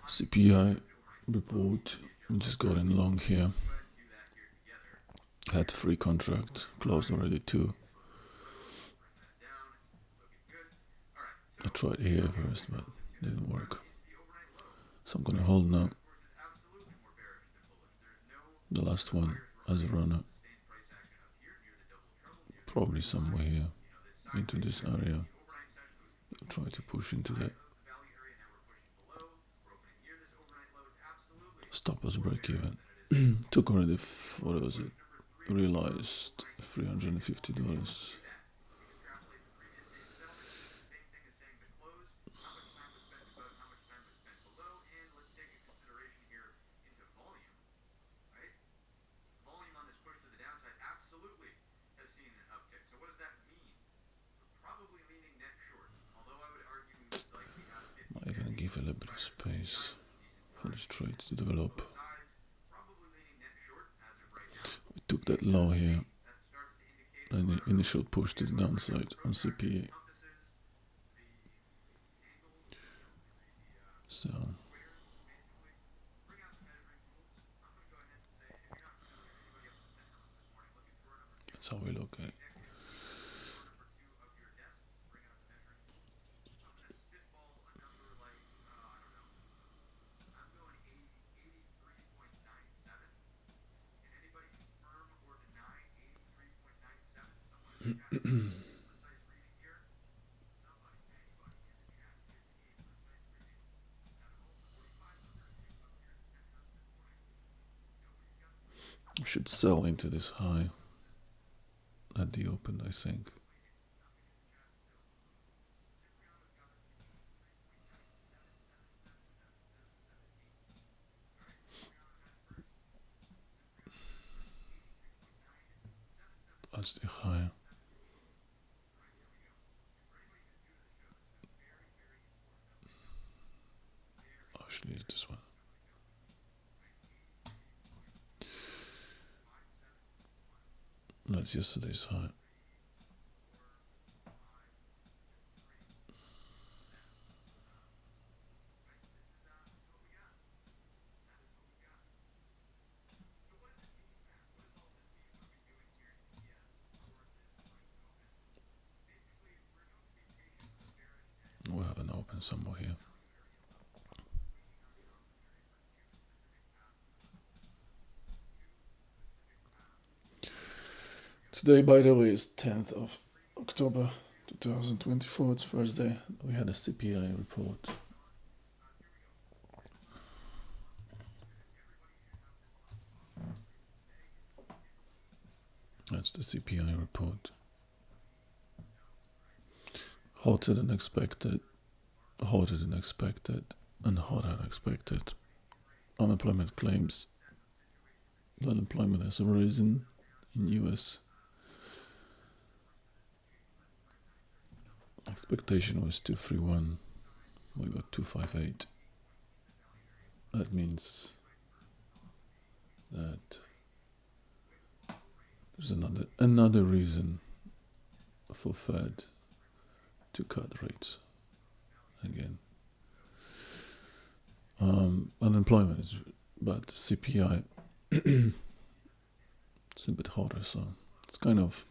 CPI report. We just got in long here. Had free contract, closed already too. I tried here first, but didn't work. So I'm gonna hold now. The last one as a runner. Probably somewhere here into this area. I'll try to push into that. Stop loss break even. Took already, what was it? Realized $350. Might even give a little bit of space for this trade to develop. We took that low here and the initial push to the downside on CPI. So that's how we look at it. We should sell into this high at the open, I think. That's the high. Actually, this one. That's yesterday's high. We'll have an open somewhere here. Today, by the way, is 10th of October 2024. It's Thursday. We had a CPI report. That's the CPI report. Hotter than expected, hotter than expected, and hotter than expected. Unemployment claims. The unemployment has risen in US. Expectation was 231. We got 258. That means that there's another reason for Fed to cut rates again. Unemployment is, but CPI it's a bit hotter, so it's kind of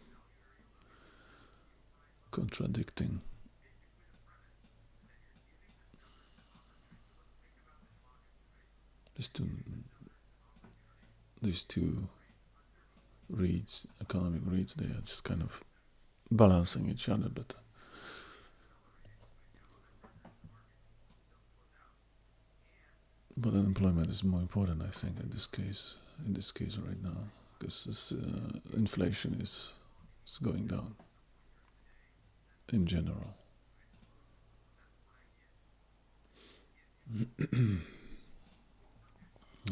contradicting. These two reads, economic reads, they are just kind of balancing each other, but unemployment is more important, I think, in this case right now, because this, inflation is going down in general.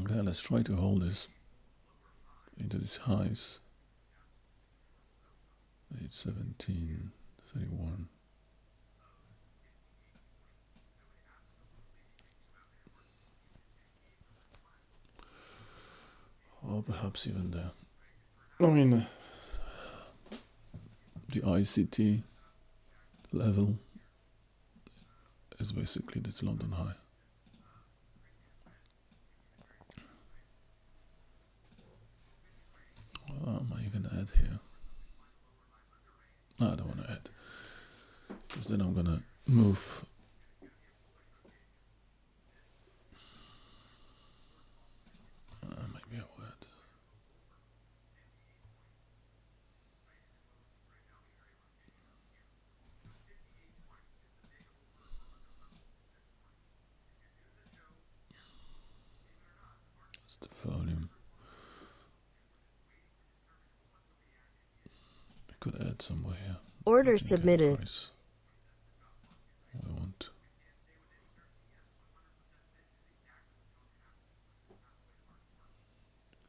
Okay, let's try to hold this into these highs. 817.31. Or perhaps even there. I mean, the ICT level is basically this London high. move. Maybe I would. That's the volume. I could add somewhere here. Order We can get the submitted. price we want.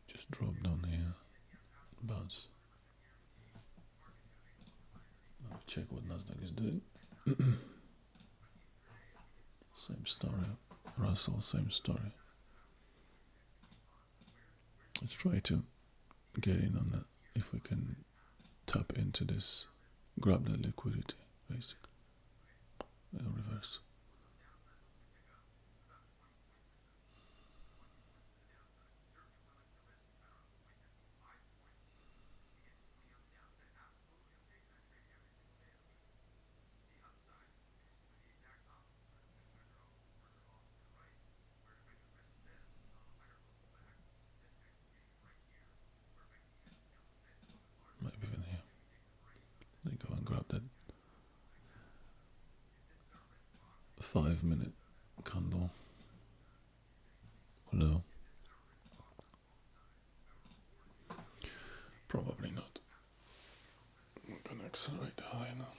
Just drop down here. Bounce. Check what Nasdaq is doing. Same story. Russell, same story. Let's try to get in on that. If we can tap into this, grab that liquidity, basically. Reverse. Maybe even here. Then go and grab that 5-minute candle. Low. Probably not. I'm gonna accelerate high now.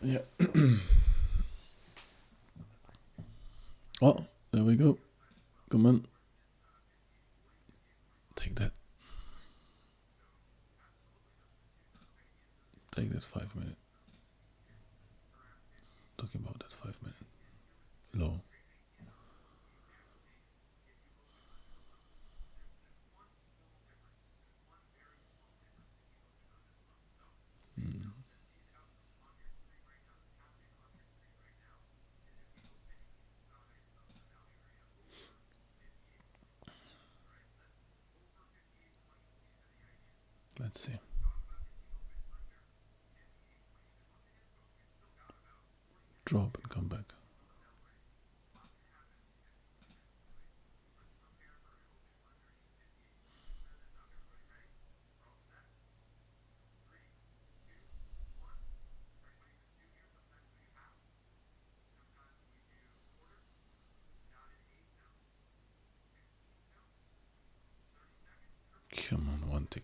Yeah. Oh, there we go. Come on. Take that. Take that 5-minute. Talking about that 5-minute. Low. Mm. Let's see. Drop and come back. Come on, one tick.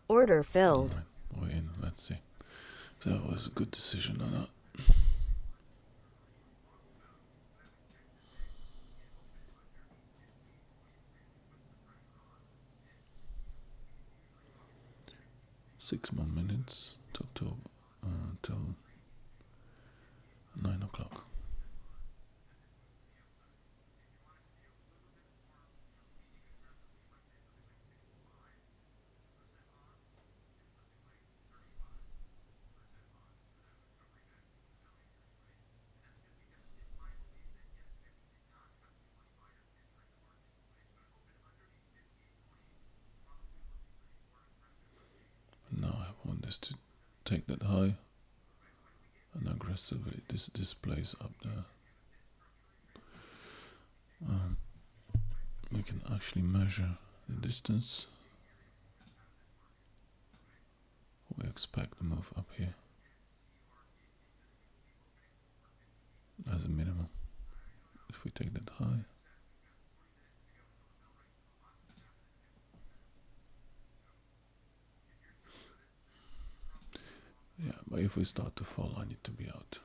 Order filled. Alright, we're in. Let's see if that was a good decision or not. Six more minutes till 9 o'clock. Now I want this to take that high and aggressively. This displays up there. We can actually measure the distance. We expect to move up here. as a minimum. If we take that high, yeah, but if we start to fall, I need to be out.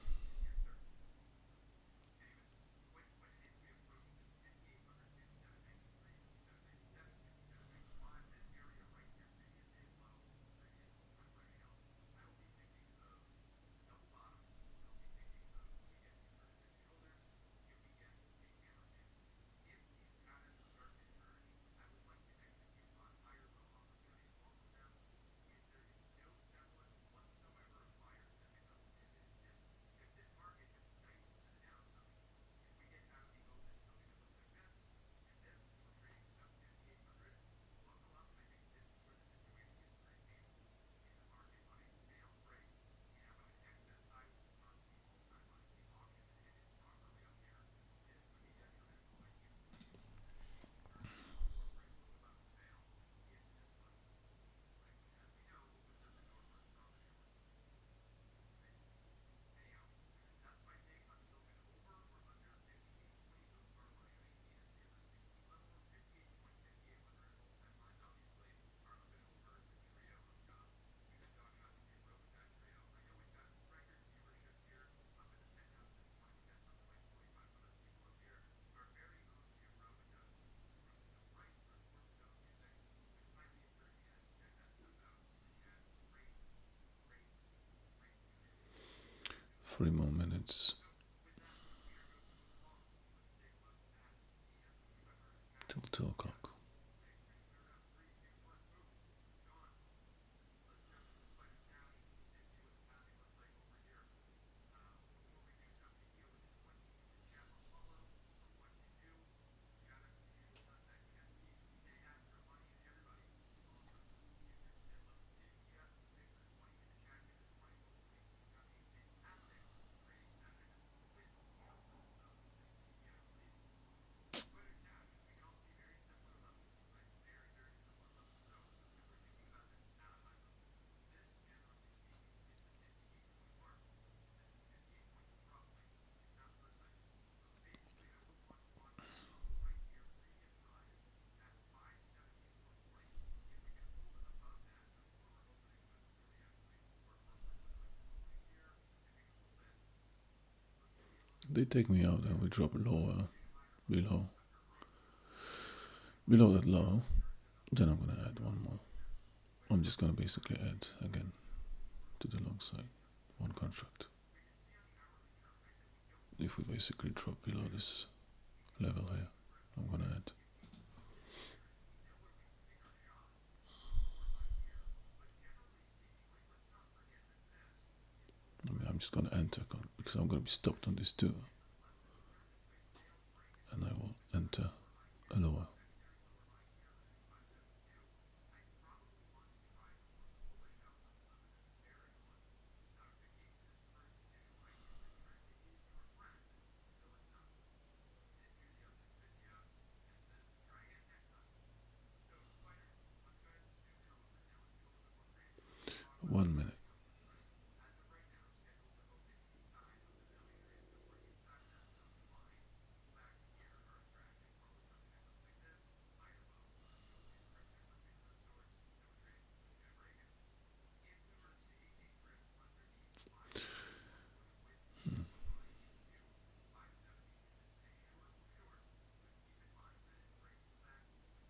Three more minutes till 2 o'clock. They take me out and we drop lower, below, below that low. Then I'm gonna add one more. I'm just gonna basically add again to the long side one contract. If we basically drop below this level here, I'm gonna add. I mean, I'm just gonna enter because I'm gonna be stopped on this too, and I will enter a lower. One minute.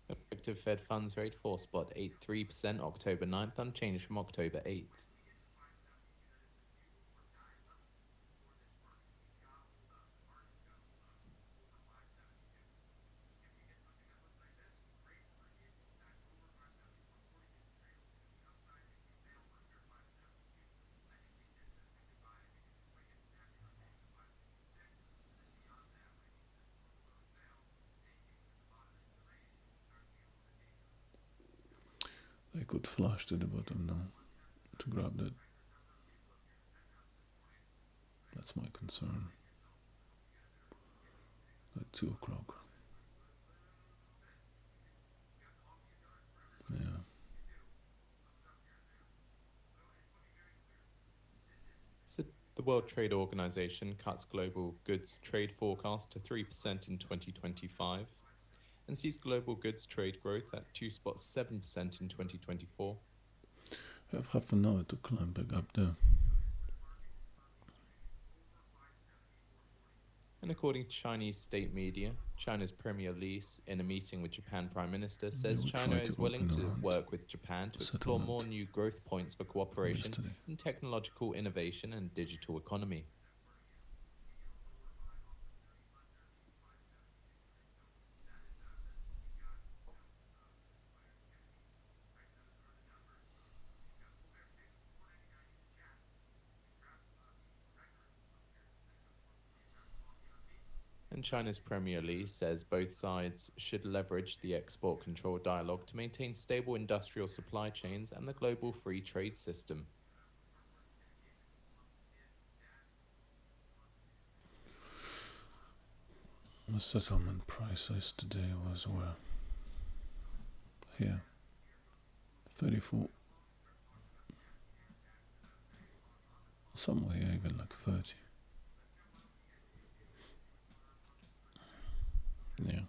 Effective Fed funds rate for spot 83% October 9th, unchanged from October 8th. I could flush to the bottom now to grab that. That's my concern. At 2 o'clock. Yeah. So The World Trade Organization cuts global goods trade forecast to 3% in 2025 and sees global goods trade growth at 2.7% in 2024. I have half an hour to climb back up there. And according to Chinese state media, China's Premier Li, in a meeting with Japan Prime Minister, They says will China try to is willing open to around work with Japan to explore more settlement new growth points for from cooperation yesterday. in technological innovation and digital economy. And China's Premier Li says both sides should leverage the export control dialogue to maintain stable industrial supply chains and the global free trade system. The settlement price yesterday was where? Here. 34. Somewhere even like 30. Yeah.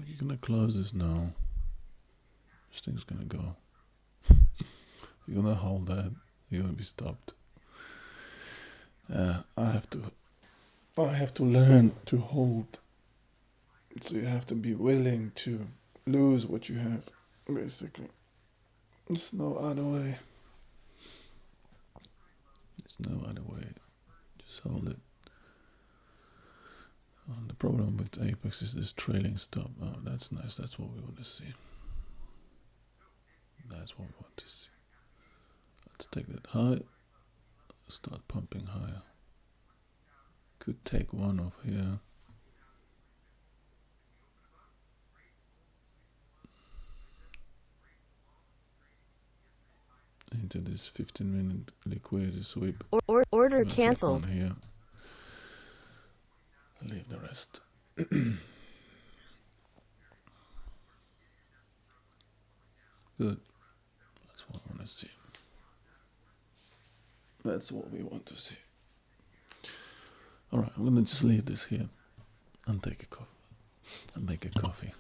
You're gonna close this now. This thing's gonna go. You're gonna hold that. You're gonna be stopped. I have to. I have to learn to hold. So you have to be willing to lose what you have, basically. There's no other way. There's no other way. Just hold it. The problem with Apex is this trailing stop. Oh, that's nice. That's what we want to see. That's what we want to see. Let's take that high. Start pumping higher. Could take one off here. Into this 15-minute liquidity sweep. Order I'm gonna take one canceled. here. Leave the rest. Good. That's what I want to see. That's what we want to see. Alright, I'm gonna just leave this here and take a coffee. And make a coffee.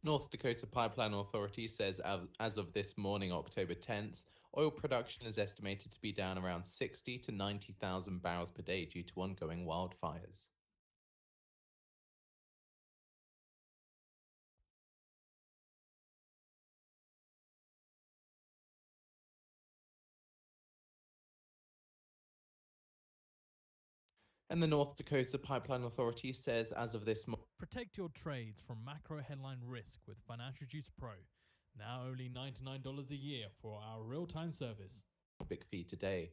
North Dakota Pipeline Authority says as of this morning, October 10th, oil production is estimated to be down around 60 to 90,000 barrels per day due to ongoing wildfires. And the North Dakota Pipeline Authority says as of this morning, Protect your trades from macro headline risk with Financial Juice Pro. Now only $99 a year for our real-time service. big fee today.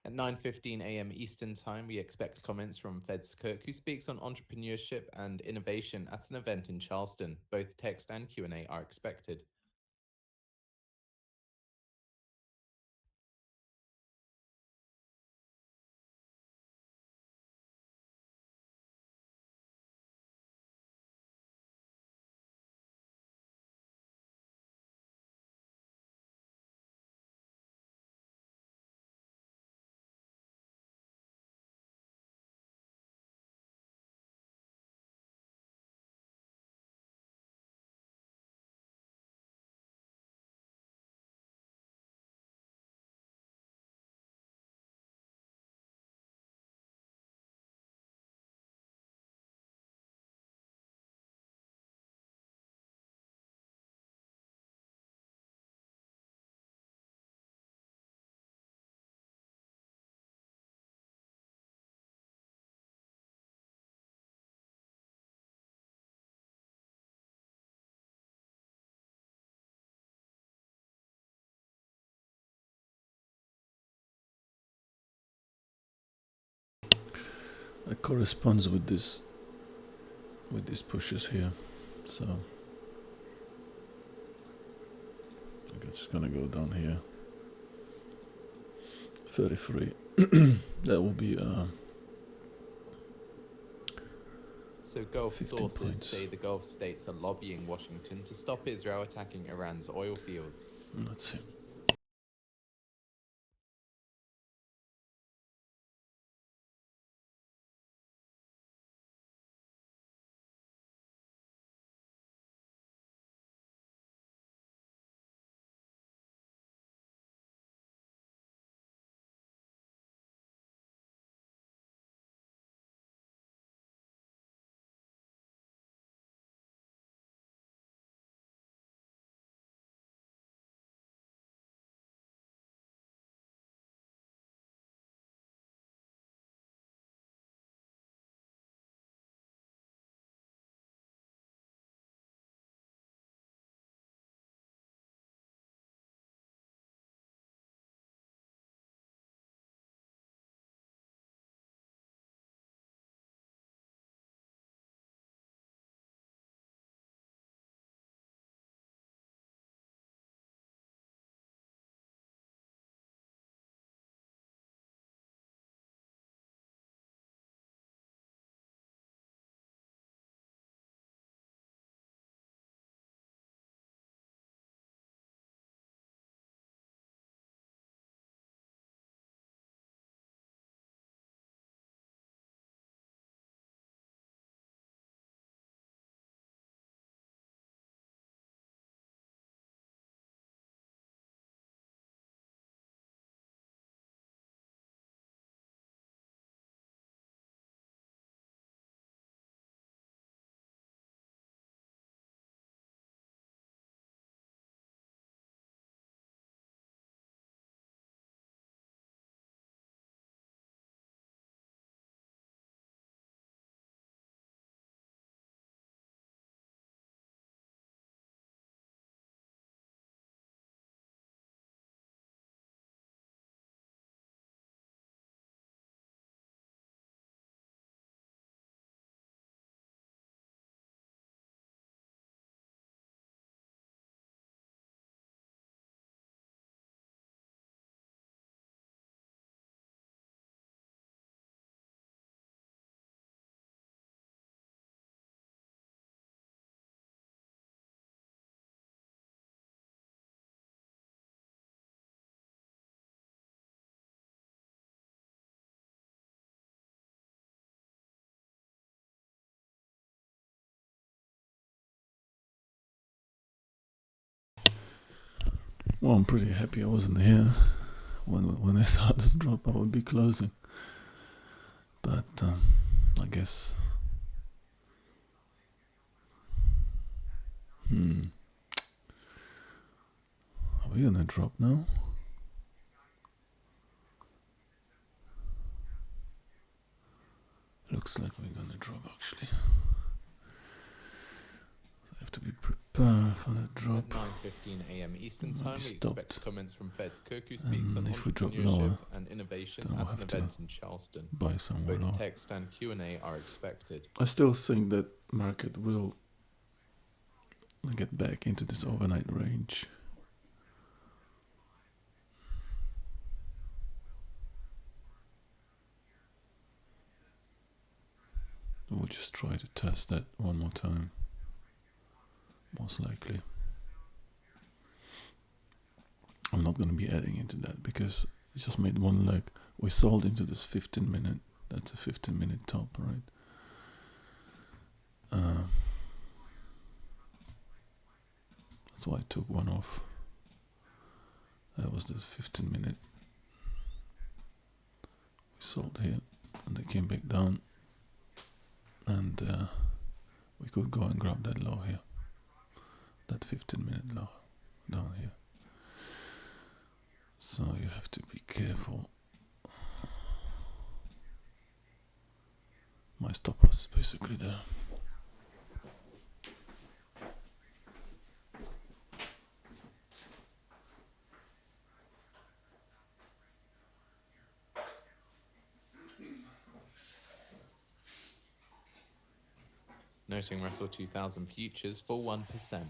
At 9:15 a.m. Eastern Time, we expect comments from Feds Cook, who speaks on entrepreneurship and innovation at an event in Charleston. Both text and Q&A are expected. that corresponds with these pushes here. So I'm just gonna go down here. 33. That will be So Gulf 15 sources points. say the Gulf states are lobbying Washington to stop Israel attacking Iran's oil fields. Let's see. Well, I'm pretty happy I wasn't here when I saw this drop. I would be closing, but I guess. Are we gonna drop now? Looks like we're gonna drop actually. I have to be prepared for that drop. At 9:15 a.m. Eastern Might Time, be we expect stopped. comments from Fed's Koku speaks on And if we drop lower, entrepreneurship and innovation then I'll at an have to event in Charleston. buy somewhere Both lower. text and Q&A are expected. I still think that market will get back into this overnight range. We'll just try to test that one more time, most likely. I'm not going to be adding into that because it just made one leg. We sold into this 15 minute. That's a 15-minute top, right? That's why I took one off. That was this 15-minute. We sold here and they came back down. And we could go and grab that low here. That 15-minute low down here. So you have to be careful. My stop loss is basically there. Noting Russell 2000 futures for 1%.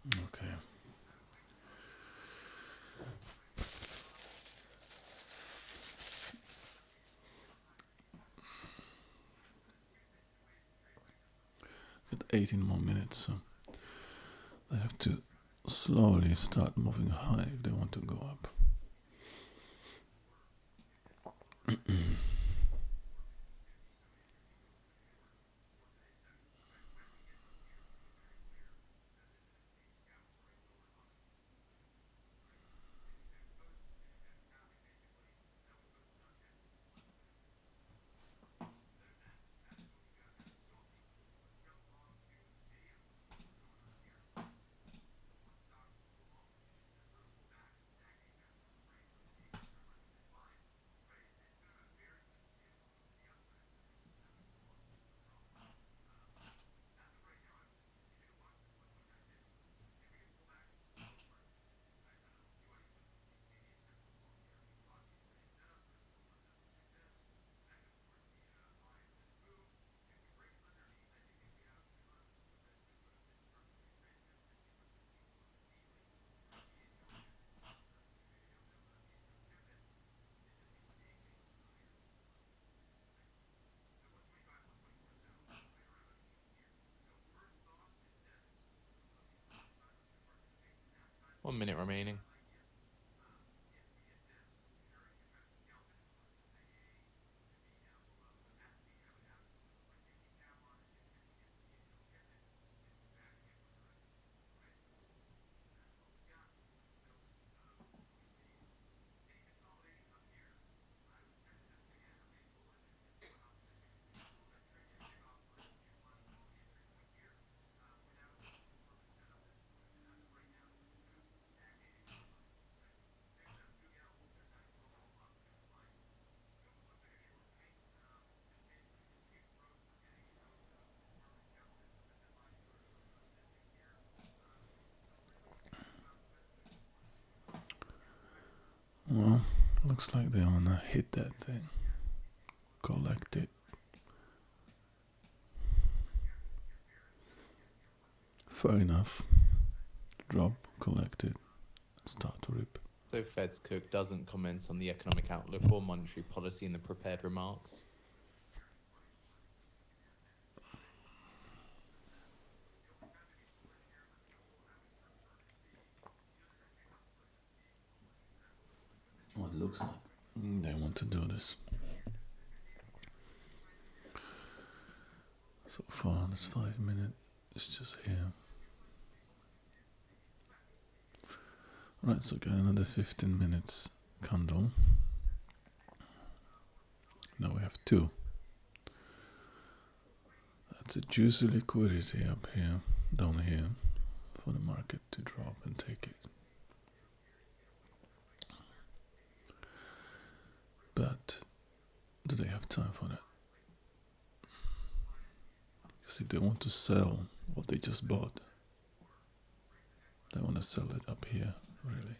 Okay. Got 18 more minutes, so they have to slowly start moving high if they want to go up. One minute remaining. Well, looks like they wanna hit that thing. Collect it. Fair enough. Drop, collect it, and start to rip. So Fed's Cook doesn't comment on the economic outlook or monetary policy in the prepared remarks. Well, it looks like they want to do this. So far, this 5 minute is just here. Right, so got another 15 minutes candle. Now we have two. That's a juicy liquidity up here, down here, for the market to drop and take it. But do they have time for that? Because if they want to sell what they just bought, they want to sell it up here, really,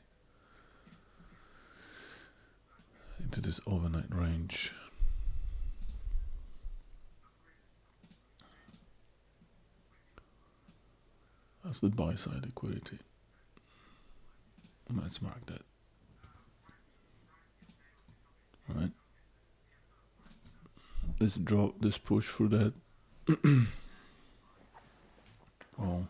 into this overnight range. That's the buy side liquidity. Let's mark that. Alright. This drop, this push through that. Well,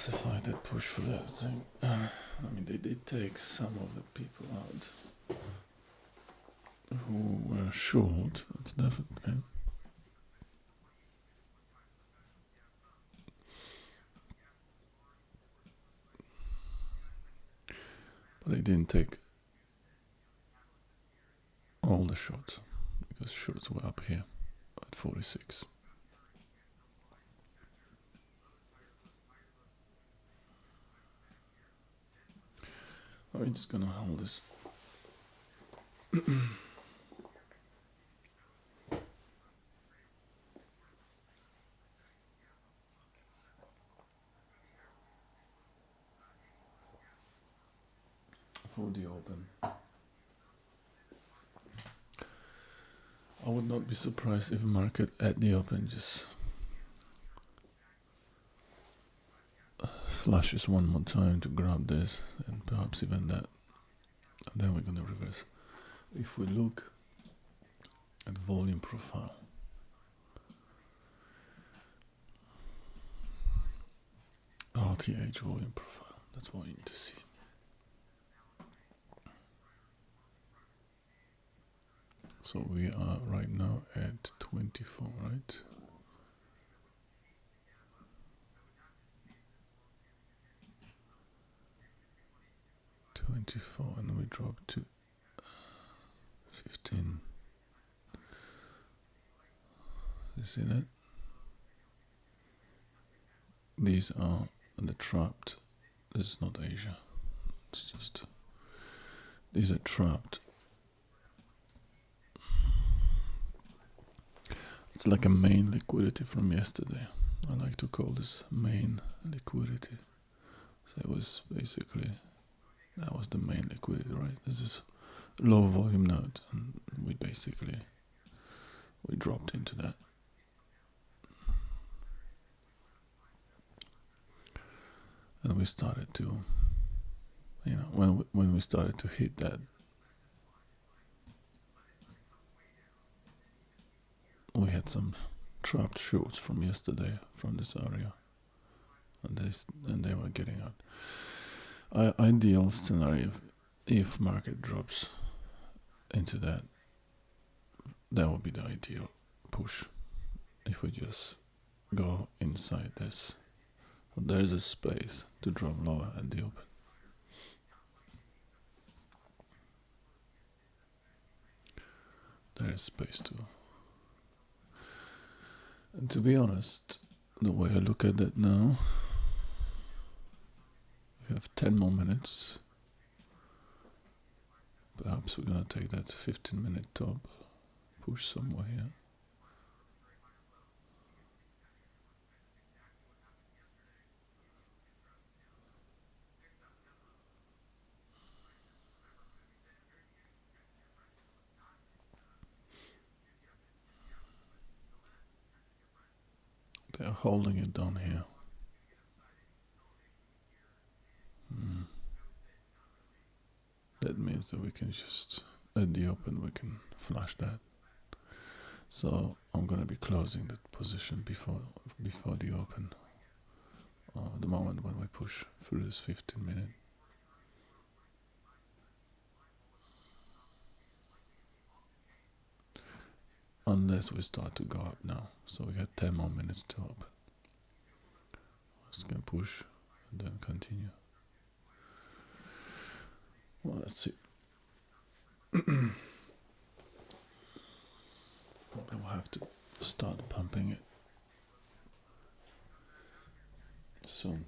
classify that push for that thing. I mean, they did take some of the people out who were short, that's definitely. But they didn't take all the shots, because shorts were up here at 46. We're just gonna hold this. For the open. I would not be surprised if market at the open just flashes one more time to grab this and perhaps even that, and then we're gonna reverse. If we look at volume profile, RTH volume profile, that's what we need to see. So we are right now at 24, right? 24, and we drop to 15. You see that? These are the trapped. This is not Asia. It's just these are trapped. It's like a main liquidity from yesterday. I like to call this main liquidity. So it was basically, that was the main liquidity, right? This is low volume node, and we dropped into that. And we started to, when we started to hit that, we had some trapped shorts from yesterday from this area, and they were getting out. Ideal scenario, if market drops into that, that would be the ideal push. If we just go inside this, there is a space to drop lower at the open. There is space to. And to be honest, the way I look at it now, we have 10 more minutes. Perhaps we're gonna take that 15-minute top, push somewhere here. They are holding it down here. That means that we can just, at the open, we can flash that. So I'm gonna be closing that position before the open. The moment when we push through this 15-minute. Unless we start to go up now. So we got 10 more minutes to open. Just gonna push and then continue. Well, let's see. We'll have to start pumping it soon.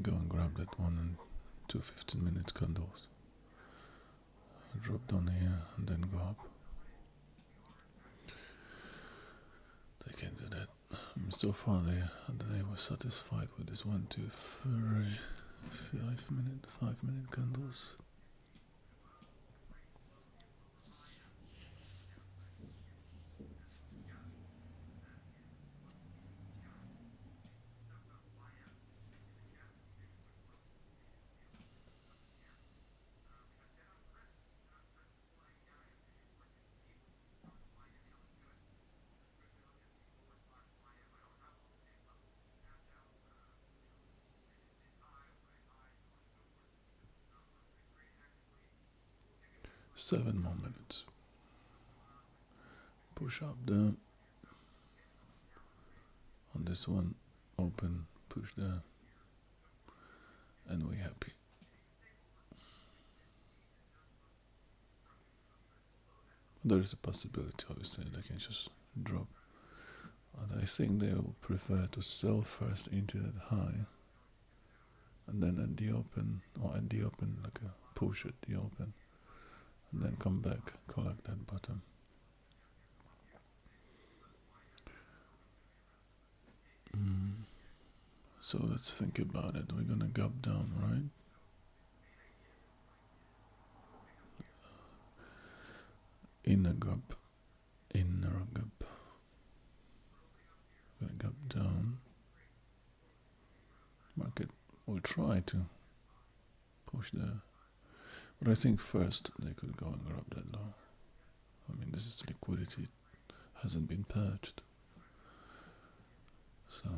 can go and grab that one and two 15-minute candles. Drop down here and then go up. They can do that. So far they were satisfied with this 1, 2, 3, 5-minute candles. Seven more minutes. Push up there. On this one, open, push there, and we're happy. There is a possibility, obviously, they can just drop. But I think they will prefer to sell first into that high, and then at the open, like a push at the open, and then come back, collect that bottom. So let's think about it. We're gonna gap down, right? Inner gap. Gonna gap down. Market will try to push there. But I think first they could go and grab that low. I mean, this is liquidity, hasn't been purged. So,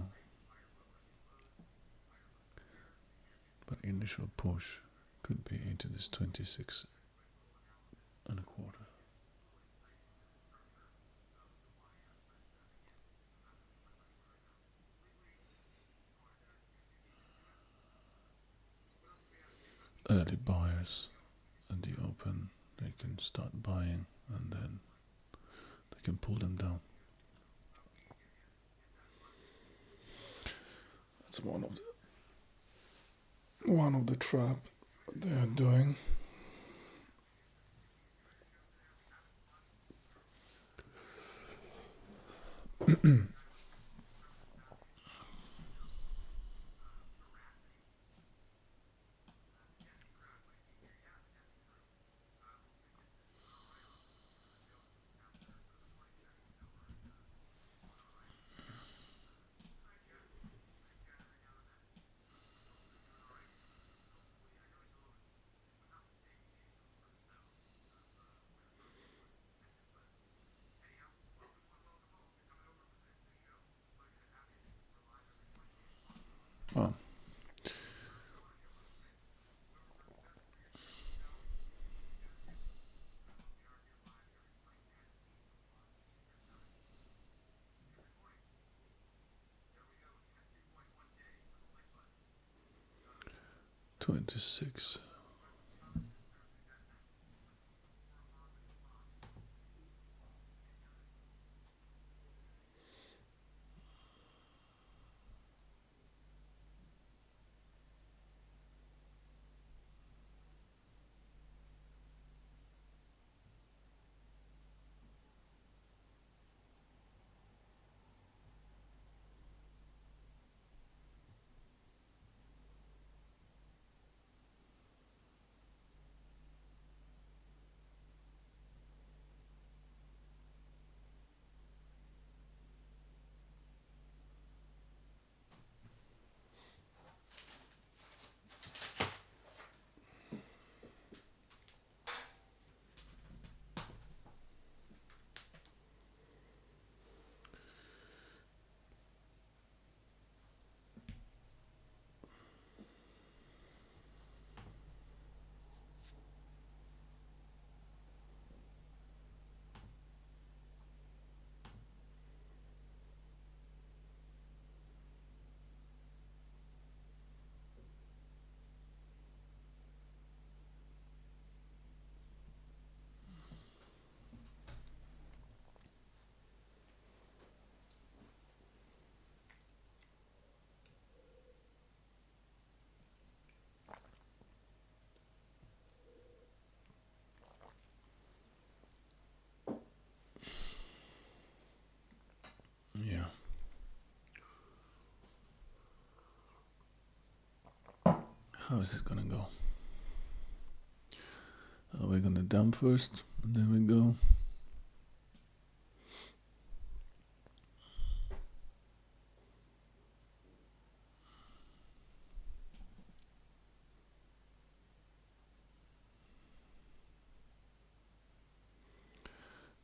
but initial push could be into this 26 and a quarter. Early buyers at the open, they can start buying and then they can pull them down. That's one of the trap they are doing. Well, $26. How is this gonna go? Are we gonna dump first, and then we go?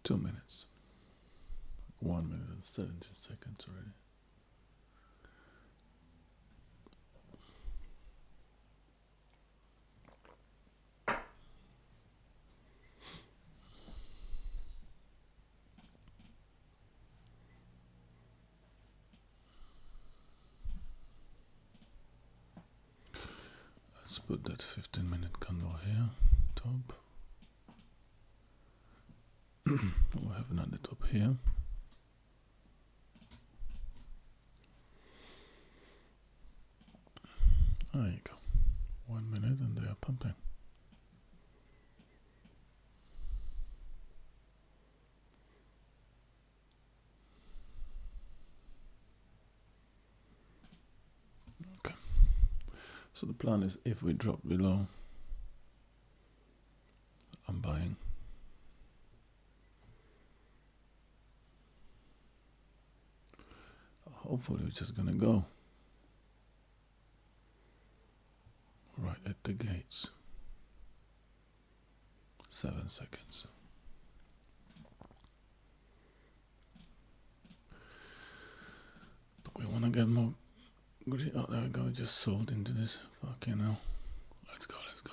Two minutes. 1 minute and 17 seconds already. Let's put that 15-minute candle here, top. We'll have another top here. There you go. 1 minute and they are pumping. Okay. So the plan is if we drop below, I'm buying. Hopefully we're just gonna go right at the gates. 7 seconds. Do we wanna get more green? Oh, there we go, just sold into this. Fucking hell. Let's go, let's go.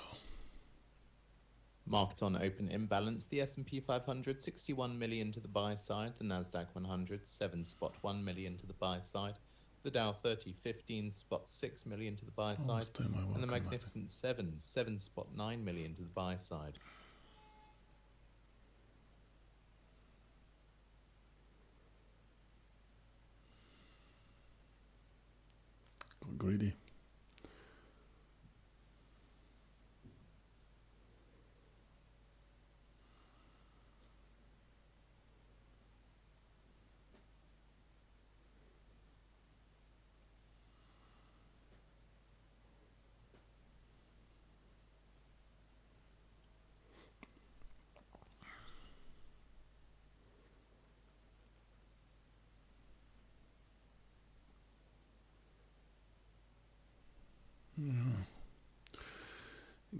Markets on open imbalance. The S&P 500, 61 million to the buy side. The Nasdaq 100, 7.1 million to the buy side. The Dow 30, 15.6 million to the buy side. And the Magnificent 7, 7.9 million to the buy side. Greedy.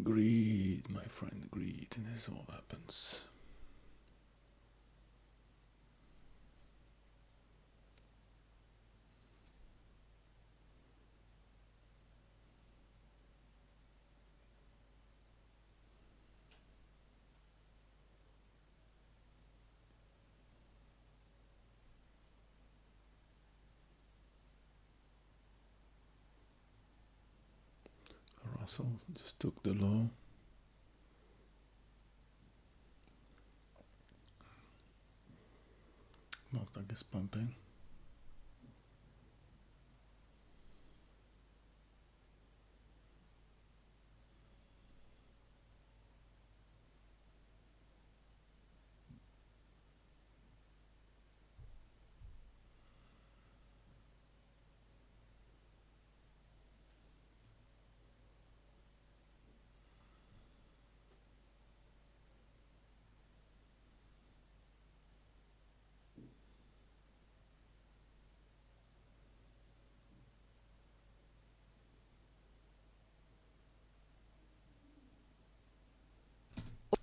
Greed, my friend, greed, and this all happens. Russell just took the low. Nasdaq is pumping.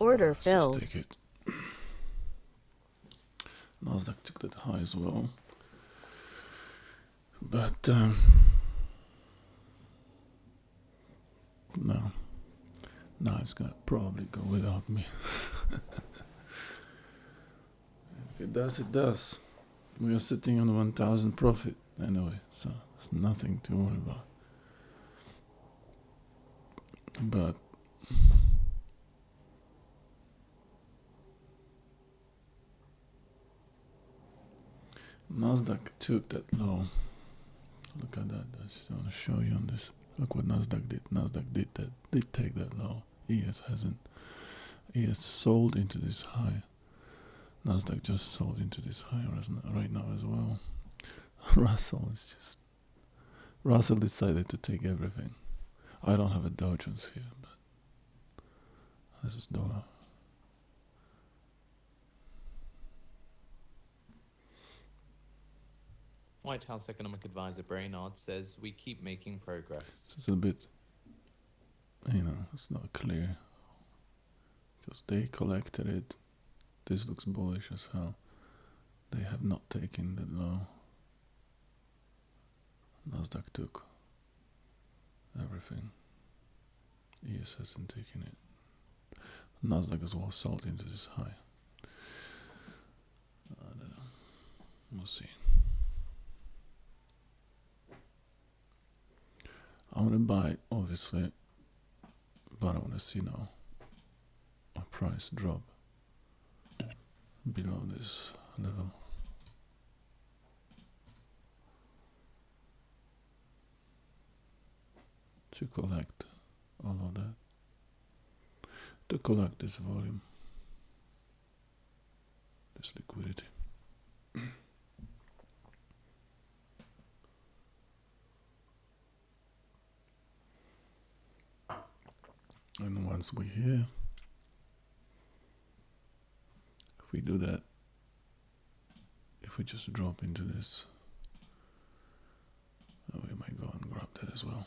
Order Let's filled. just take it. Nasdaq took that high as well. But no. Now it's gonna probably go without me. If it does, it does. We are sitting on 1,000 profit anyway, so there's nothing to worry about. But Nasdaq took that low. Look at that. I just want to show you on this. Look what Nasdaq did. Nasdaq did take that low. ES hasn't. ES sold into this high. Nasdaq just sold into this high right now as well. Russell decided to take everything. I don't have a Dow Jones here, but this is dollar. White House Economic Advisor Brainard says we keep making progress. This is a bit, it's not clear because they collected it. This looks bullish as hell. They have not taken that low. Nasdaq took everything. ES hasn't taken it. Nasdaq as well sold into this high. I don't know. We'll see. I want to buy, obviously, but I want to see now a price drop below this level. To collect all of that. To collect this volume. This liquidity. And once we're here, if we do that, if we just drop into this, we might go and grab that as well.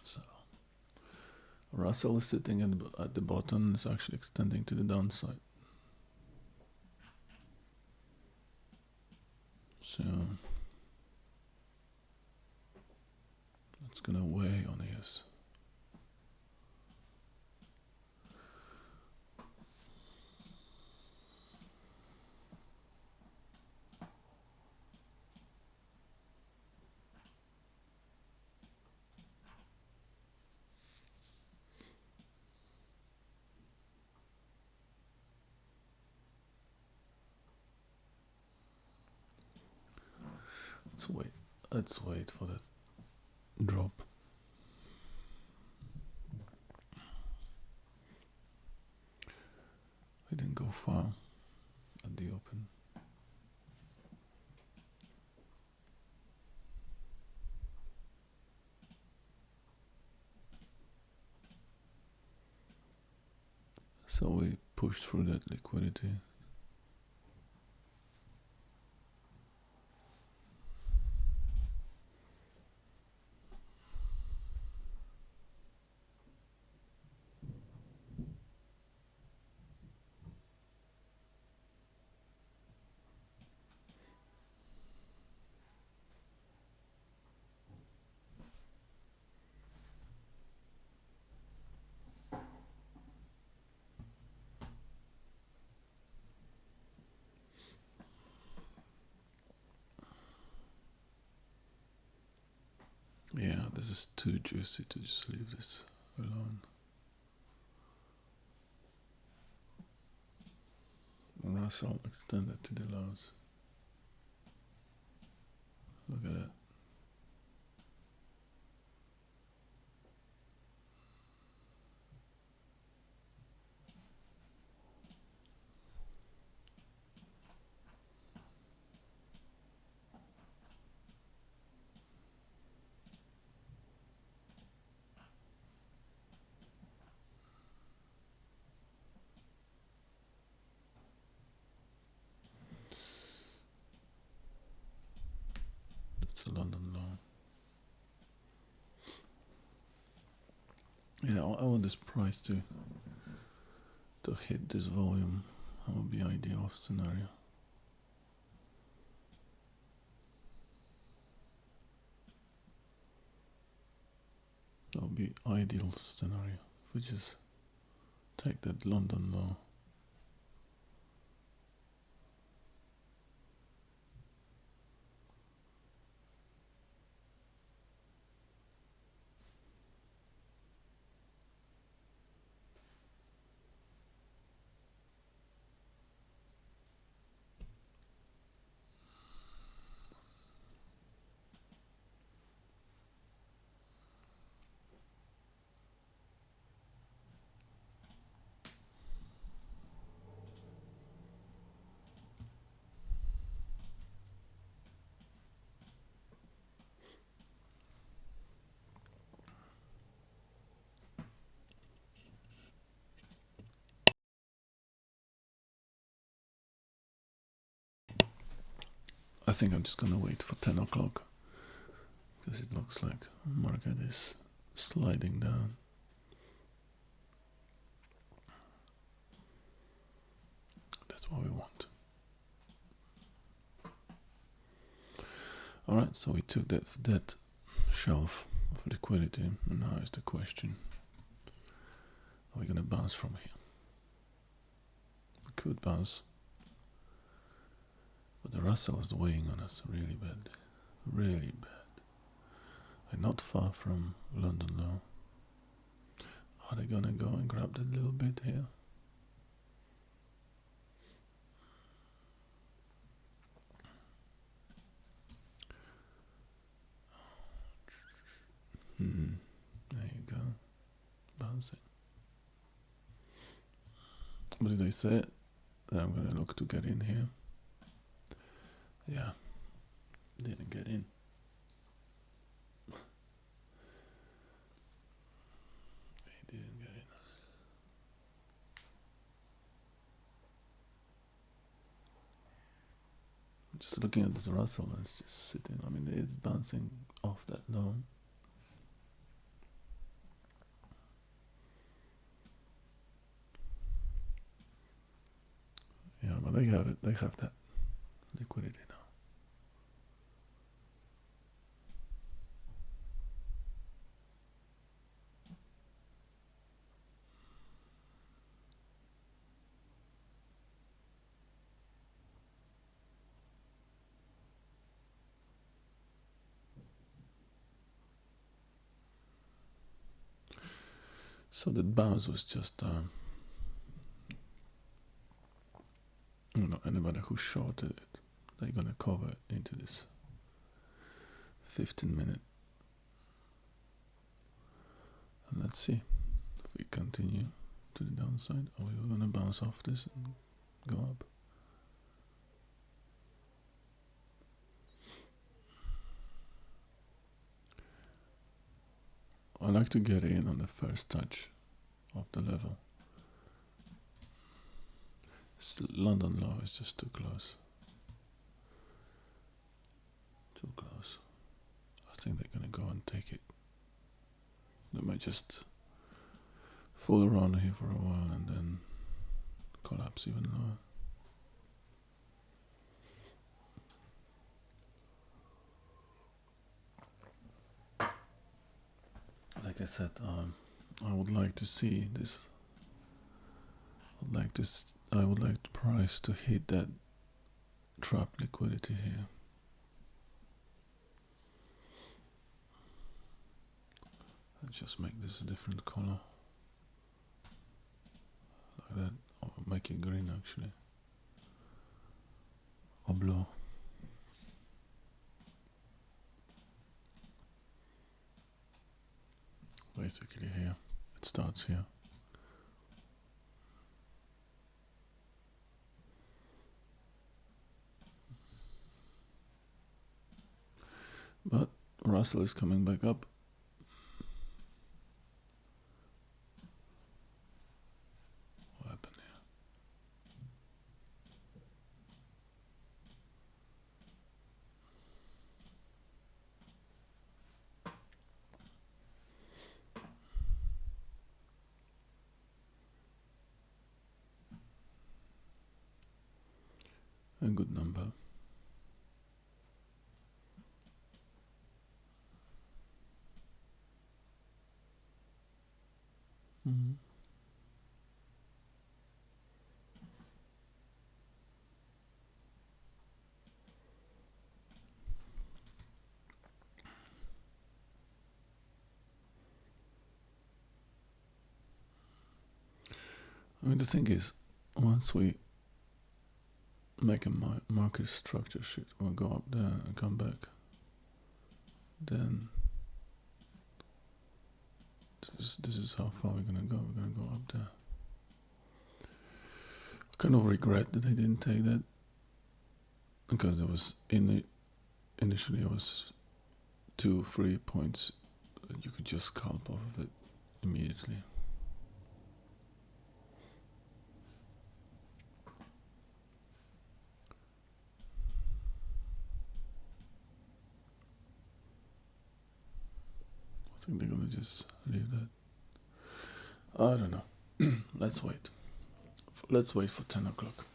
So, Russell is sitting at the bottom, it's actually extending to the downside. So, it's gonna weigh on ES. Let's wait for that drop. We didn't go far at the open. So we pushed through that liquidity. Yeah, this is too juicy to just leave this alone. Russell extended to the lows. Look at that. That's a London low. Yeah, I want this price to hit this volume. That would be ideal scenario. That would be ideal scenario. If we just take that London low. I think I'm just gonna wait for 10 o'clock because it looks like market is sliding down. That's what we want. Alright, so we took that shelf of liquidity, and now is the question, are we gonna bounce from here? We could bounce, but the Russell is weighing on us really bad. Really bad. And not far from London low. Are they gonna go and grab that little bit here? There you go. Bounce it. What did I say? That I'm gonna look to get in here. Yeah. Didn't get in. He didn't get in. Just looking at this Russell, it's just sitting. I mean, it's bouncing off that low. Yeah, but they have it. They have that liquidity now. So that bounce was just, anybody who shorted it, they're gonna cover it into this 15-minute. And let's see if we continue to the downside, or we're gonna bounce off this and go up. I like to get in on the first touch of the level. London low is just too close. Too close. I think they're gonna go and take it. They might just fool around here for a while and then collapse even lower. Like I said, I would like to see this. I would like the price to hit that trap liquidity here. Let's just make this a different color, like that, or make it green actually, or blue. Basically here, it starts here. But Russell is coming back up. What happened here? A good number. Mm-hmm. I mean, the thing is, once we make a market structure shift, we'll go up there and come back. Then this is how far we're gonna go. We're gonna go up there. I kind of regret that I didn't take that, because there was initially it was 2-3 points that you could just scalp off of it immediately. think they're gonna just leave that. I don't know. Let's wait. Let's wait for 10 o'clock.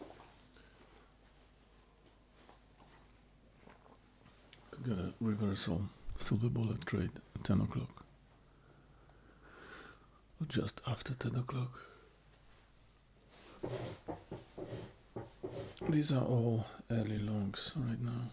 Could get a reversal silver bullet trade at 10 o'clock. Or just after 10 o'clock. These are all early longs right now.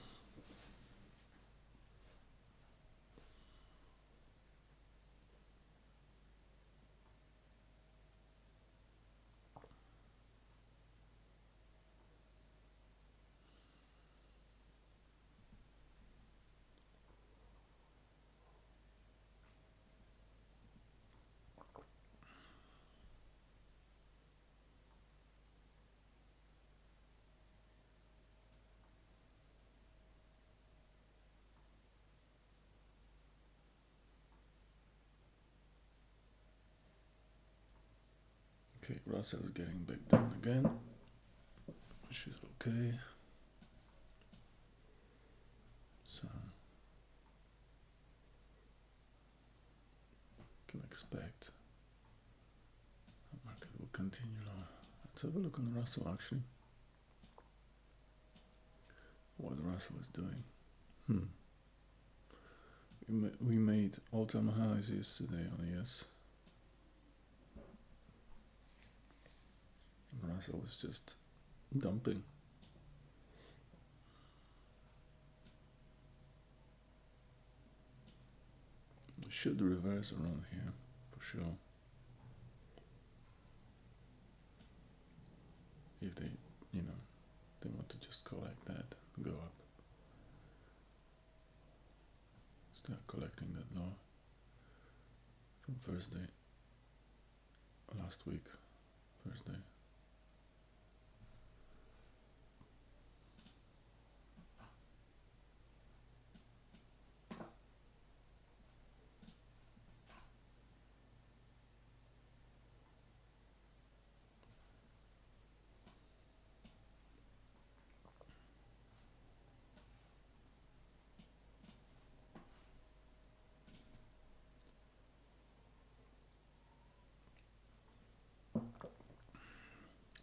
Okay, Russell is getting back down again, which is okay. So, can expect the market will continue low. Let's have a look on Russell actually. What Russell is doing. We made all-time highs yesterday on ES. Russell was just dumping. We should reverse around here for sure. If they, they want to just collect that, go up. Start collecting that low from Thursday, last week, Thursday.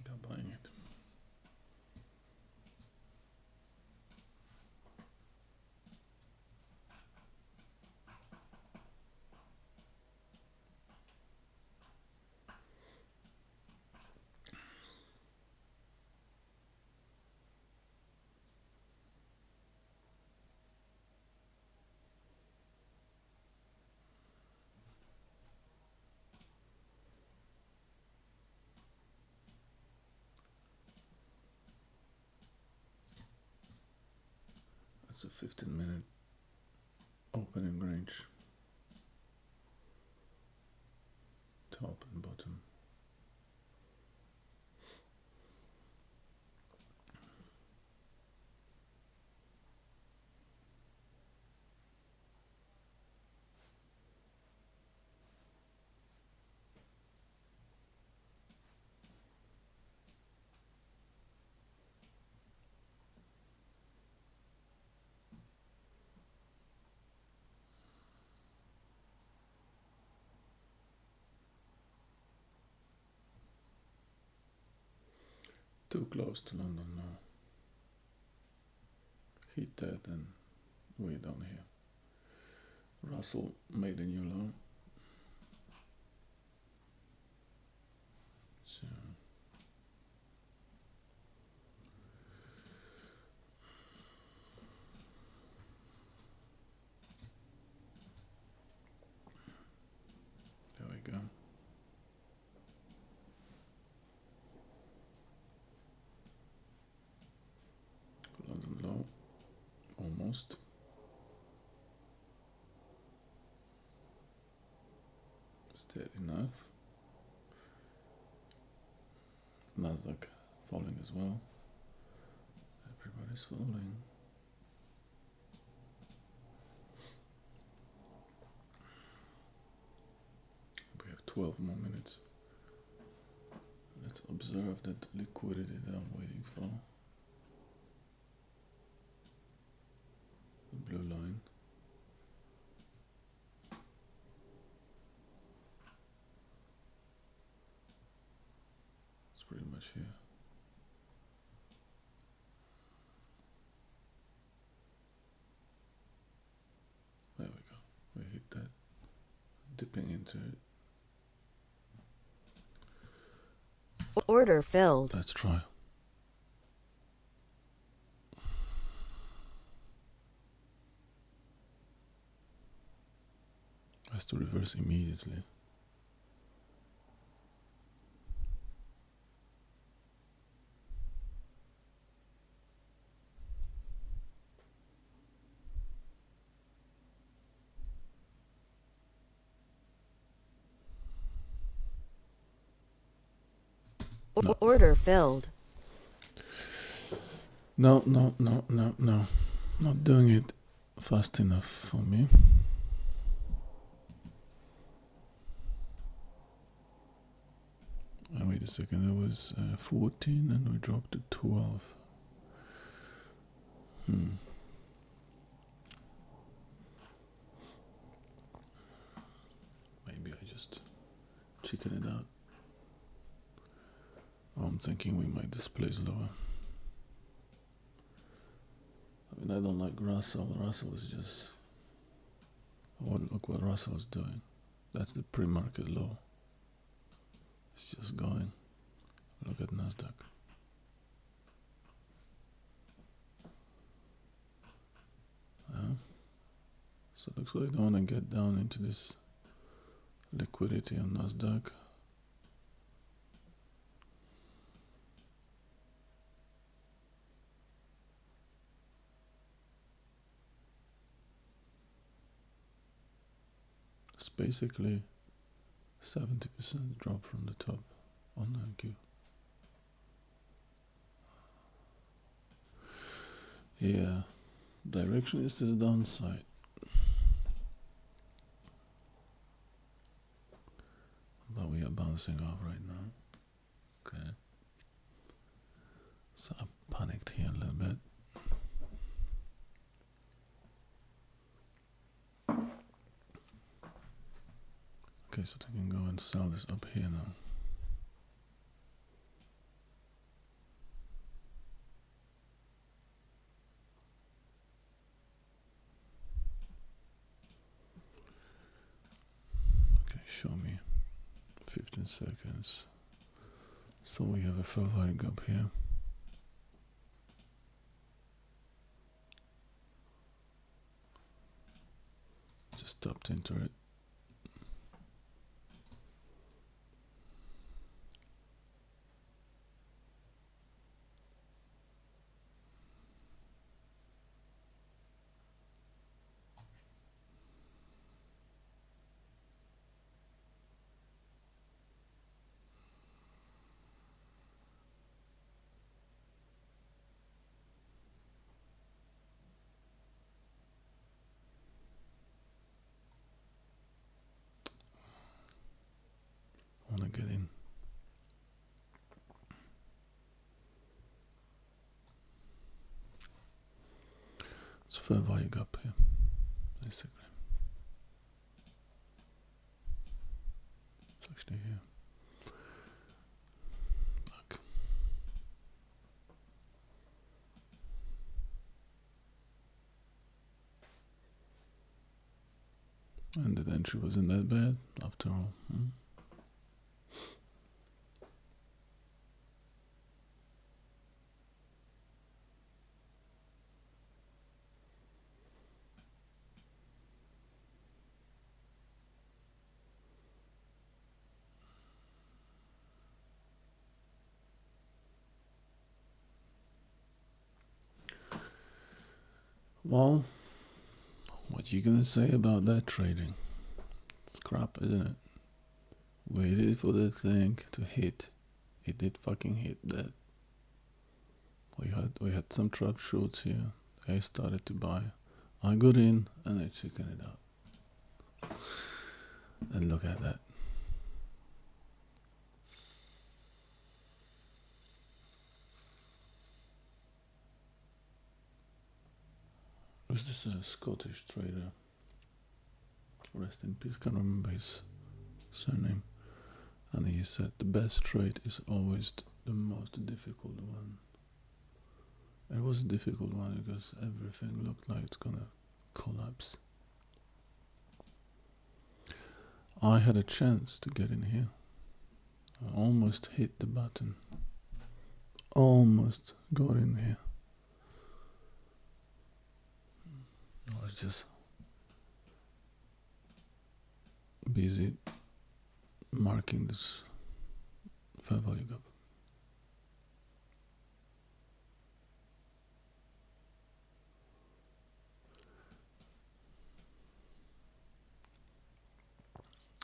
Got buying it. That's a 15-minute opening range. Top and bottom. Too close to London now. Hit that and way down here. Russell made a new low. So there we go. London low, almost. Steady enough. Nasdaq falling as well. Everybody's falling. We have 12 more minutes. Let's observe that liquidity that I'm waiting for. The blue line. pretty much here. There we go. We hit that. Dipping into it. Order filled. Let's try. Has to reverse immediately. No. Order filled. No. Not doing it fast enough for me. Wait a second, it was 14 and we dropped to 12. Maybe I just chicken it out. I'm thinking we might displace lower. I mean, I don't like Russell. Russell is just... Oh, look what Russell is doing. That's the pre-market low. It's just going. Look at Nasdaq. So it looks like I don't want to get down into this liquidity on Nasdaq. It's basically 70% drop from the top on NQ. Yeah, direction is to the downside. But we are bouncing off right now. Okay. So I panicked here a little bit. Okay, so I can go and sell this up here now. Okay, show me 15 seconds. So we have a fell hike up here. Just tapped into it. I want to get in. It's fair value up here, basically. It's actually here. Back. And the entry wasn't that bad after all. Well, what you gonna say about that trading? It's crap, isn't it? Waited for the thing to hit. It did fucking hit that. We had some trap shorts here. I started to buy. I got in and I chickened it out. And look at that. Was this a Scottish trader? Rest in peace, can't remember his surname. And he said the best trade is always the most difficult one. It was a difficult one because everything looked like it's gonna collapse. I had a chance to get in here. I almost hit the button. Almost got in here. I was just busy marking this fair value gap.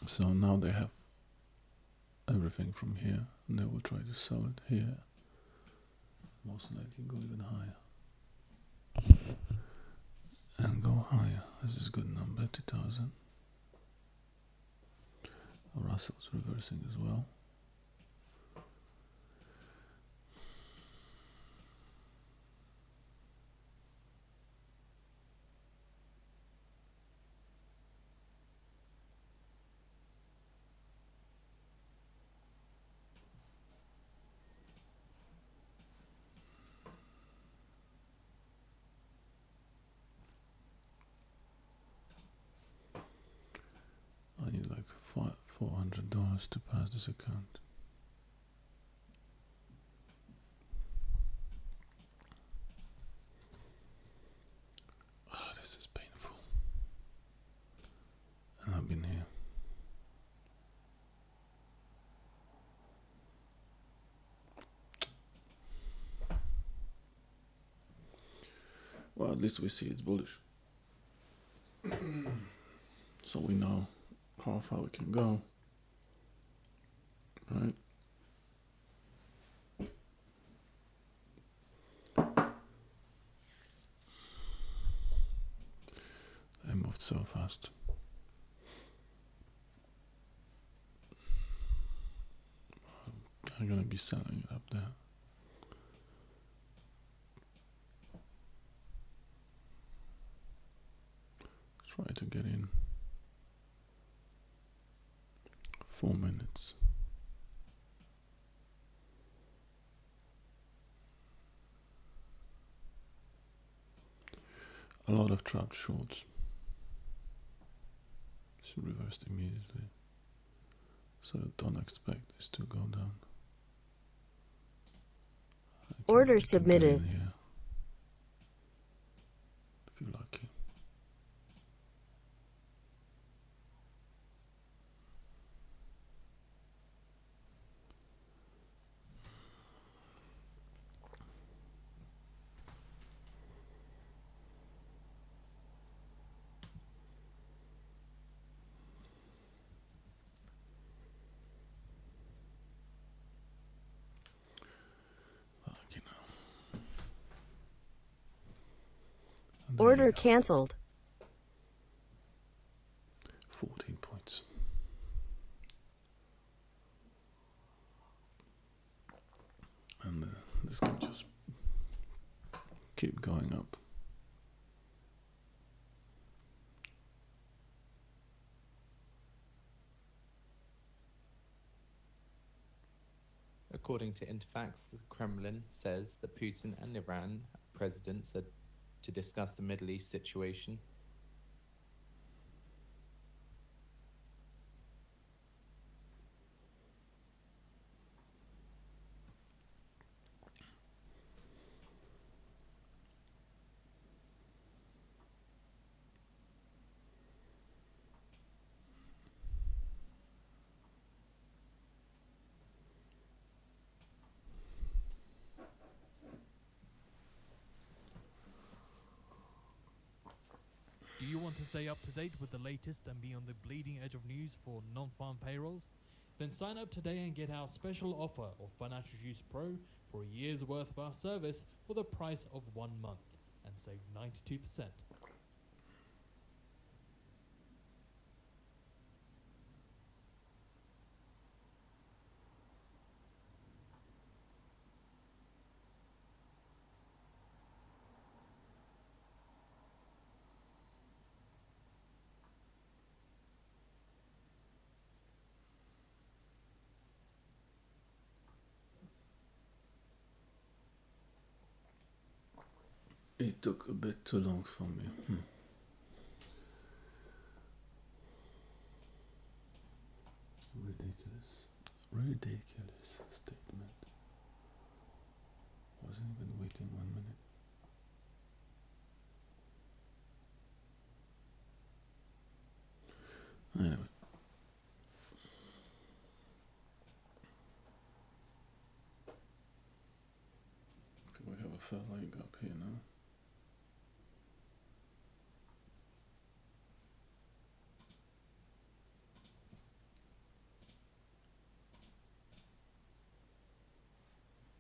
So now they have everything from here, and they will try to sell it here. Most likely go even higher. And go higher. This is a good number, 2000. Russell's reversing as well. I need like $400 to pass this account. This is painful. And I've been here. Well, at least we see it's bullish. So we know how far we can go. Right? They moved so fast. I'm gonna be selling it up there. Try to get in. 4 minutes. A lot of trapped shorts. It's reversed immediately. So don't expect this to go down. Order I can get submitted. in here if you're lucky. Lucky now. And there you Order go. cancelled. 14 points. And this can just keep going up. According to Interfax, the Kremlin says that Putin and Iran presidents are to discuss the Middle East situation. Do you want to stay up to date with the latest and be on the bleeding edge of news for non-farm payrolls? Then sign up today and get our special offer of Financial Juice Pro for a year's worth of our service for the price of 1 month and save 92%. It took a bit too long for me. Ridiculous statement. Wasn't even waiting 1 minute. Anyway. We have a fair leg up here now.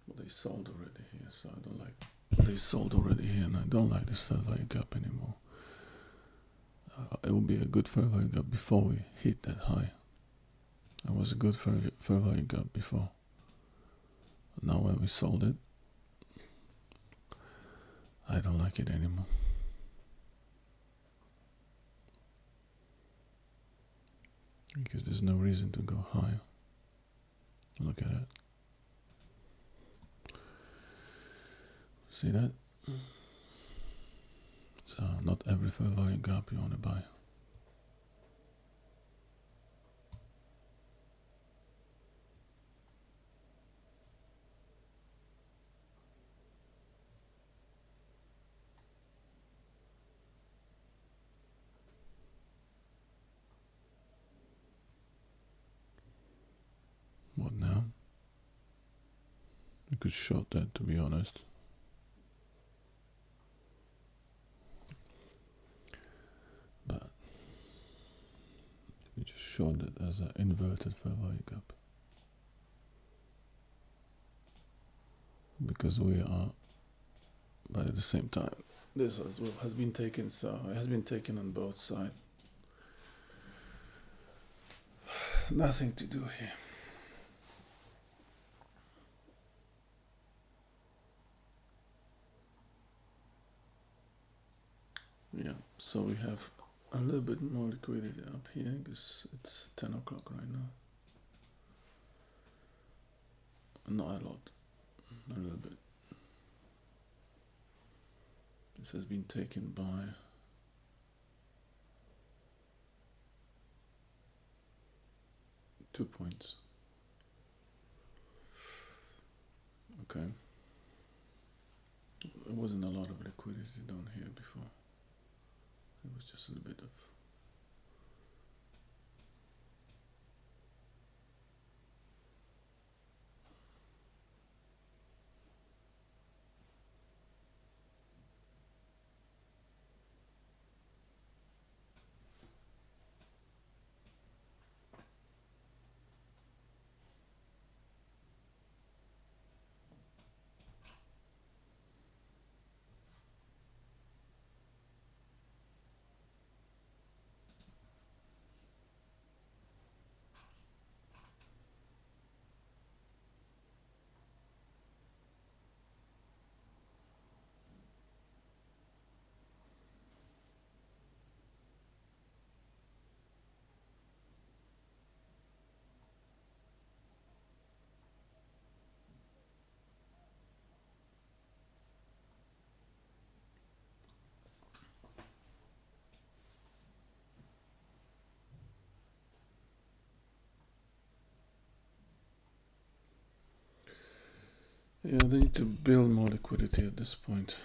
Well, they sold already here, so I don't like. They sold already here, and I don't like this fair value gap anymore. It will be a good fair value gap before we hit that high. It was a good fair value gap before. Now when we sold it, I don't like it anymore. Because there's no reason to go higher. Look at it. See that? So not every fair value gap you want to buy. What now? You could short that, to be honest. But we just short it as an inverted fair value gap. Because we are, but at the same time, this as well has been taken, so it has been taken on both sides. Nothing to do here. Yeah, so we have a little bit more liquidity up here because it's 10 o'clock right now. Not a lot, a little bit. This has been taken by £2. Okay. There wasn't a lot of liquidity down here before. It was just a little bit of. Yeah, they need to build more liquidity at this point.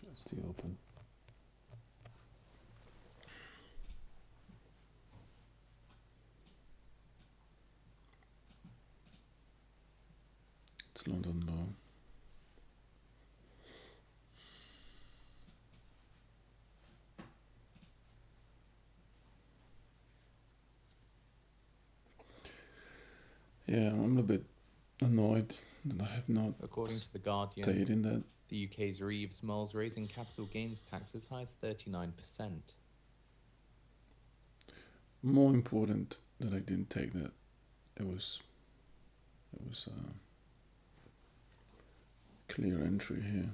That's the open. It's London low. Yeah, I'm a bit annoyed that I have not According to The Guardian, stayed in that. the UK's Reeves Moles raising capital gains tax as high as 39%. More important that I didn't take that. It was clear entry here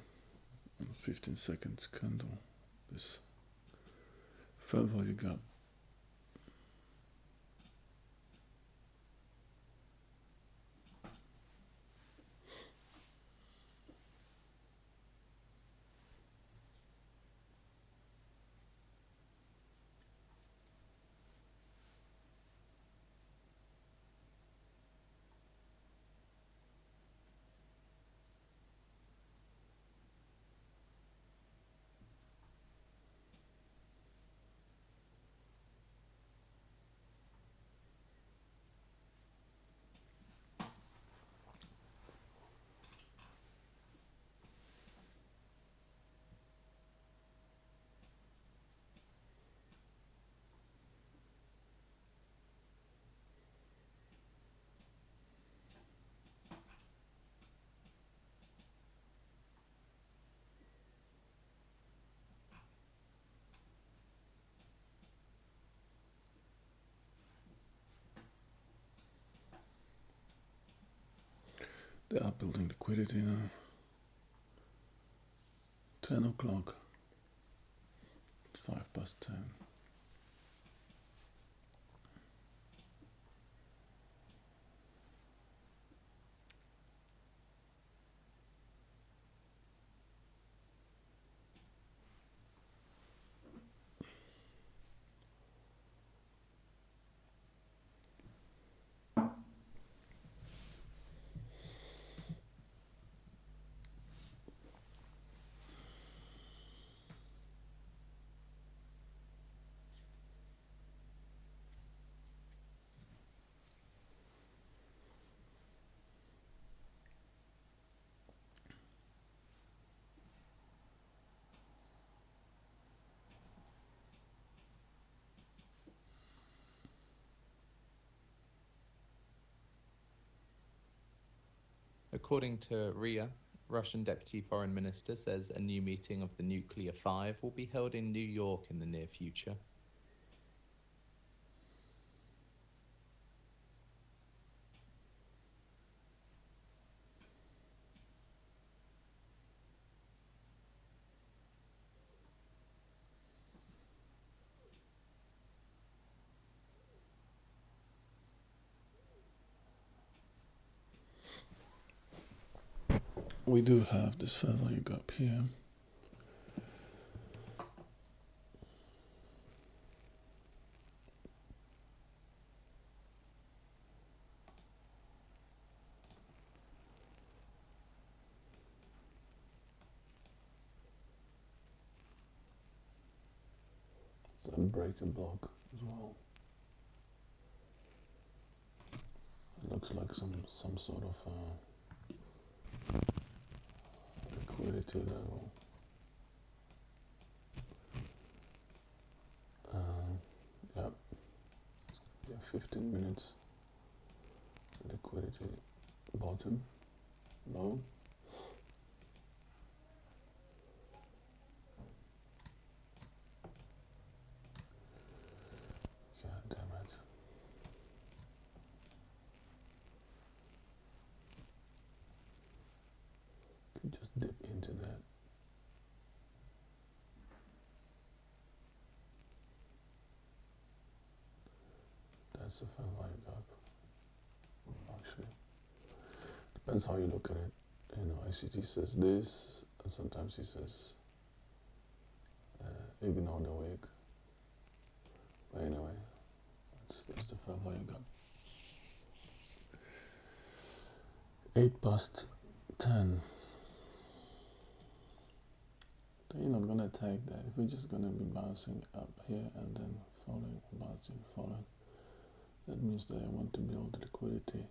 on 15 seconds candle. This fair value gap. They are building liquidity now. 10 o'clock. 10:05. According to RIA, Russian Deputy Foreign Minister says a new meeting of the Nuclear Five will be held in New York in the near future. We do have this fair value gap here. It's a break and block as well. It looks like some sort of liquidity level. Yep. Yeah, 15 minutes liquidity bottom, low. God damn it. Could just dip into that. That's a fair value gap. Actually, depends how you look at it. You know, ICT says this, and sometimes he says ignore the wick. But anyway, that's the fair value gap. 10:08. You're not gonna take that. If we're just gonna be bouncing up here and then falling, bouncing, falling, that means that I want to build liquidity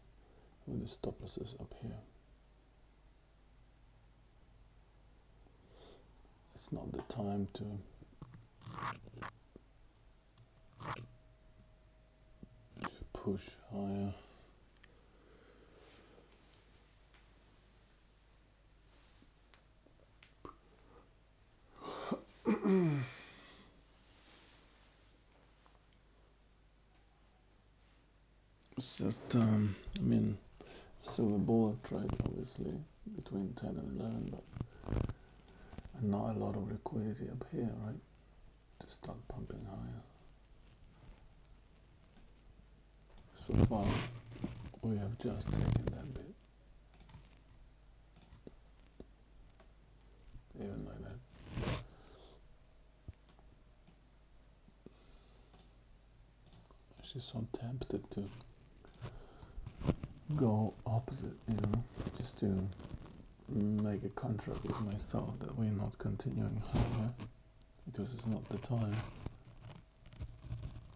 with the stop losses up here. It's not the time to push higher. It's just, I mean, silver bullet trade obviously between 10 and 11, but not a lot of liquidity up here, right? To start pumping higher. So far, we have just taken that bit. Even like that. She's so tempted to go opposite, just to make a contract with myself that we're not continuing higher because it's not the time.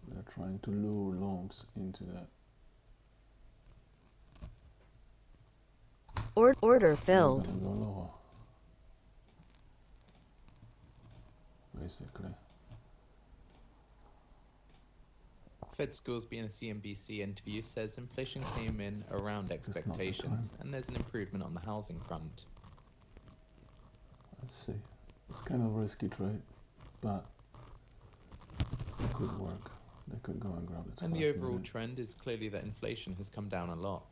They're trying to lure longs into that. Order We're filled. gonna go lower, basically. Fed Scoresby in a CNBC interview says inflation came in around It's not the expectations time. and there's an improvement on the housing front. Let's see. It's kind of a risky trade, but it could work. They could go and grab it. And the overall trend is clearly that inflation has come down a lot.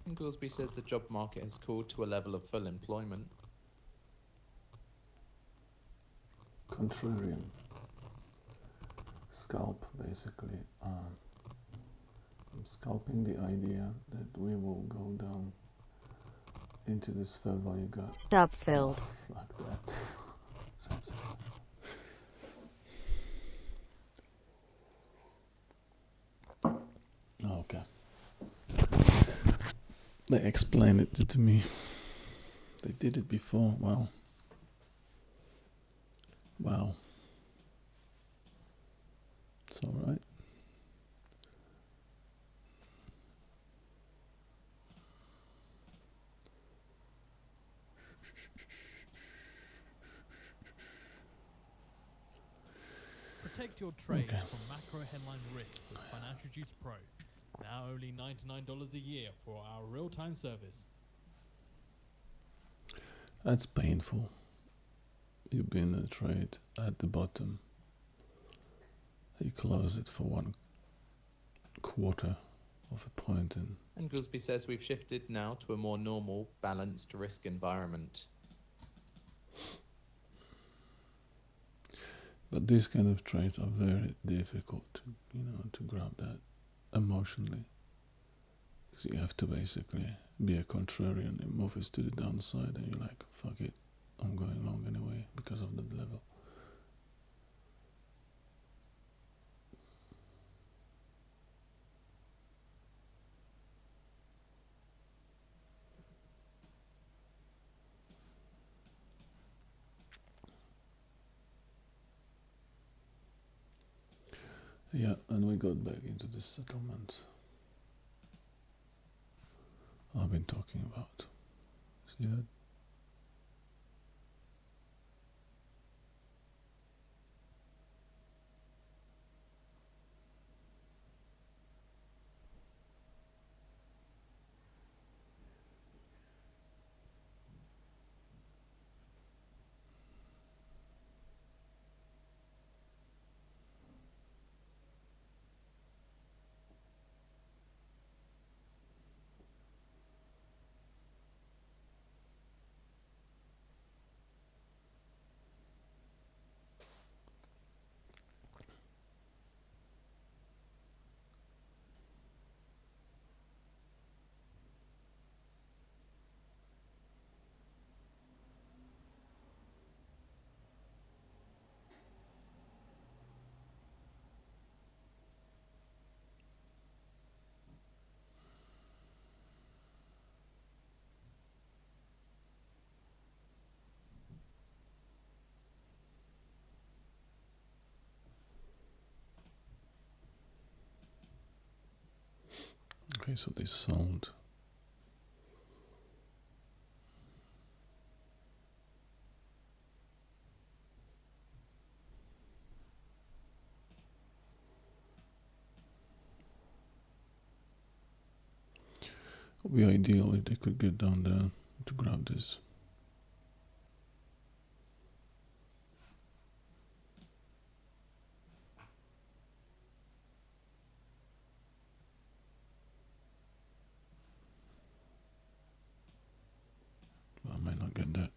And Goolsby says the job market has cooled to a level of full employment. Contrarian. Scalp, basically. I'm scalping the idea that we will go down into this fair value gap. Stop filled. Oh, like that. Okay. They explained it to me. They did it before. Wow. Wow. It's alright. Protect your trades Okay. from macro headline risk with Financial Juice Pro. Now only $99 a year for our real-time service. That's painful. You've been in a trade at the bottom. You close it for 1/4 of a point and And Goolsby says we've shifted now to a more normal, balanced risk environment. but these kind of trades are very difficult to to grab that emotionally, because you have to basically be a contrarian and move it to the downside and you're like, fuck it, I'm going long anyway because of that level. Yeah, and we got back into this settlement I've been talking about. See that? Okay, so they sold. It would be ideal if they could get down there to grab this. get that.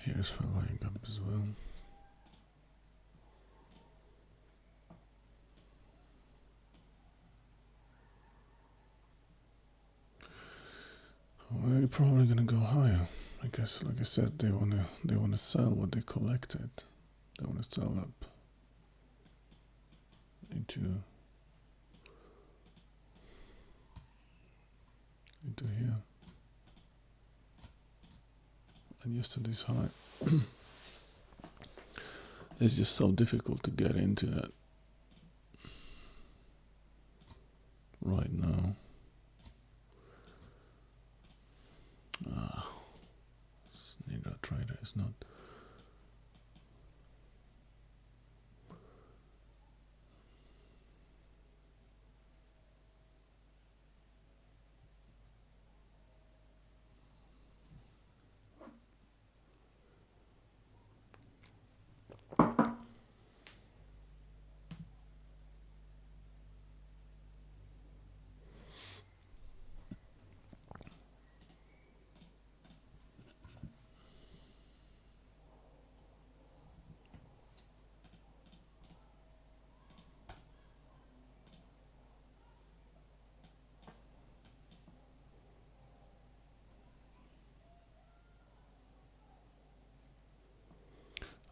Here's following up as well. We're probably gonna go higher. I guess, like I said, they wanna sell what they collected. They wanna sell up into here. And yesterday's high. It's just so difficult to get into that right now. Ninja Trader is not.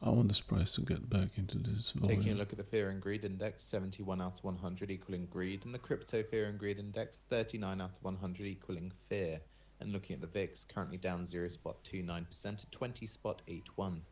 I want this price to get back into this volume. Taking a look at the Fear and Greed Index, 71 out of 100 equaling greed, and the Crypto Fear and Greed Index, 39 out of 100 equaling fear. And looking at the VIX, currently down 0.29% at 20.81.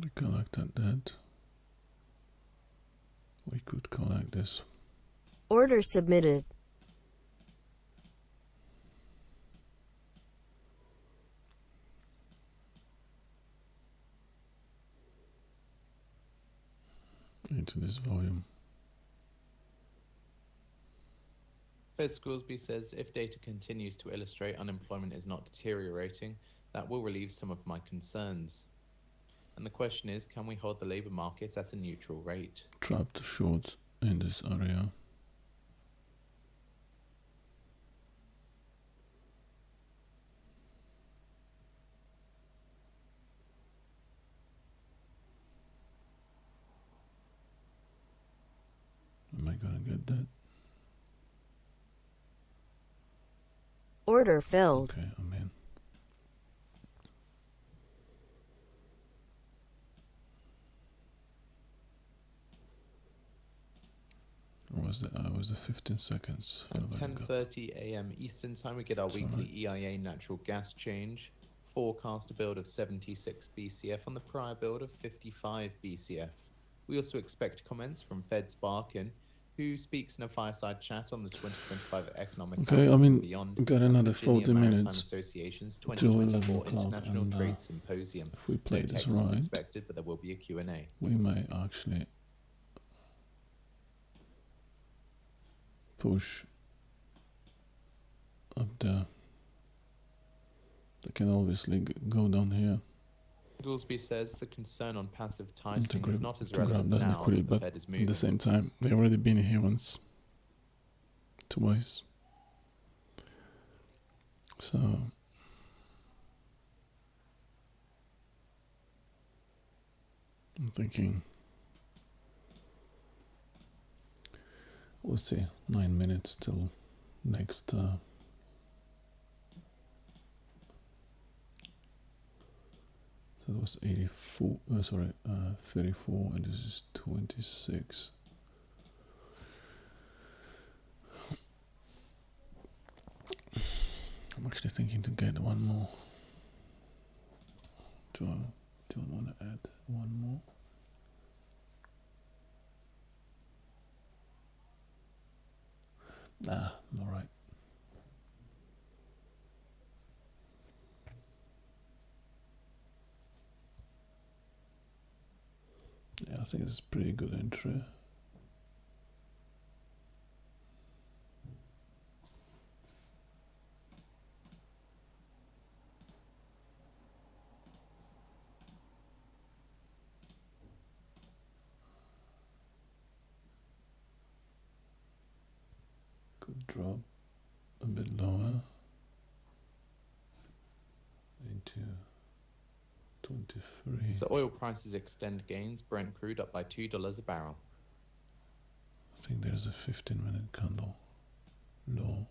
We collected that. We could collect this. Order submitted. Into this volume. Fed Scoresby says if data continues to illustrate unemployment is not deteriorating, that will relieve some of my concerns. And the question is, can we hold the labour market at a neutral rate? Trapped shorts in this area. Am I gonna get that? Order filled. Okay, I'm in. Or was it? Was the 15 seconds? At 10:30 a.m. Eastern Time, we get our weekly EIA natural gas change. Forecast a build of 76 BCF on the prior build of 55 BCF. We also expect comments from Fed's Barkin, who speaks in a fireside chat on the 2025 economic Okay, outlook I mean, and beyond. we got and another the Virginia 40 Maritime minutes Association's till 11 2024 o'clock, International and Trade Symposium. if we play No this text is right, expected, but there will be a Q&A. we may actually push up there. They can obviously go down here Goolsby says the concern on passive and tightening is not as to grab relevant that now liquidity, that the but Fed is at moving. the same time, they've already been here once, twice. So I'm thinking, let's see, 9 minutes till next. So that was 84. 34, and this is 26. I'm actually thinking to get one more. Do I want to add one more? Nah, I'm alright. Yeah, I think it's a pretty good entry. Could drop a bit lower into 23. So oil prices extend gains, Brent crude up by $2 a barrel. I think there's a 15-minute candle low.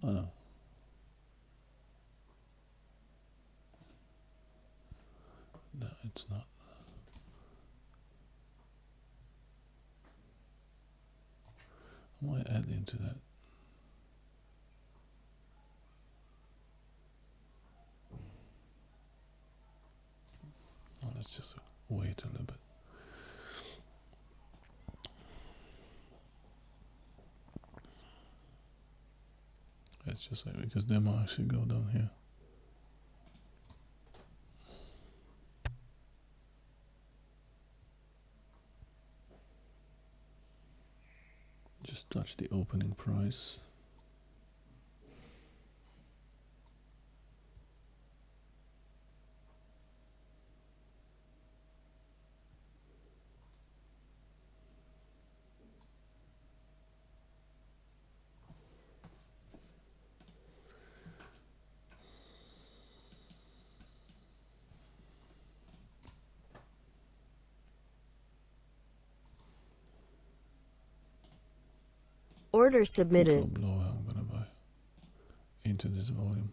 Oh no. No, it's not. I might add into that. Oh, let's just wait a little bit. Let's just wait because they might actually go down here. Just touch the opening price. Order submitted. Drop lower, I'm gonna buy into this volume.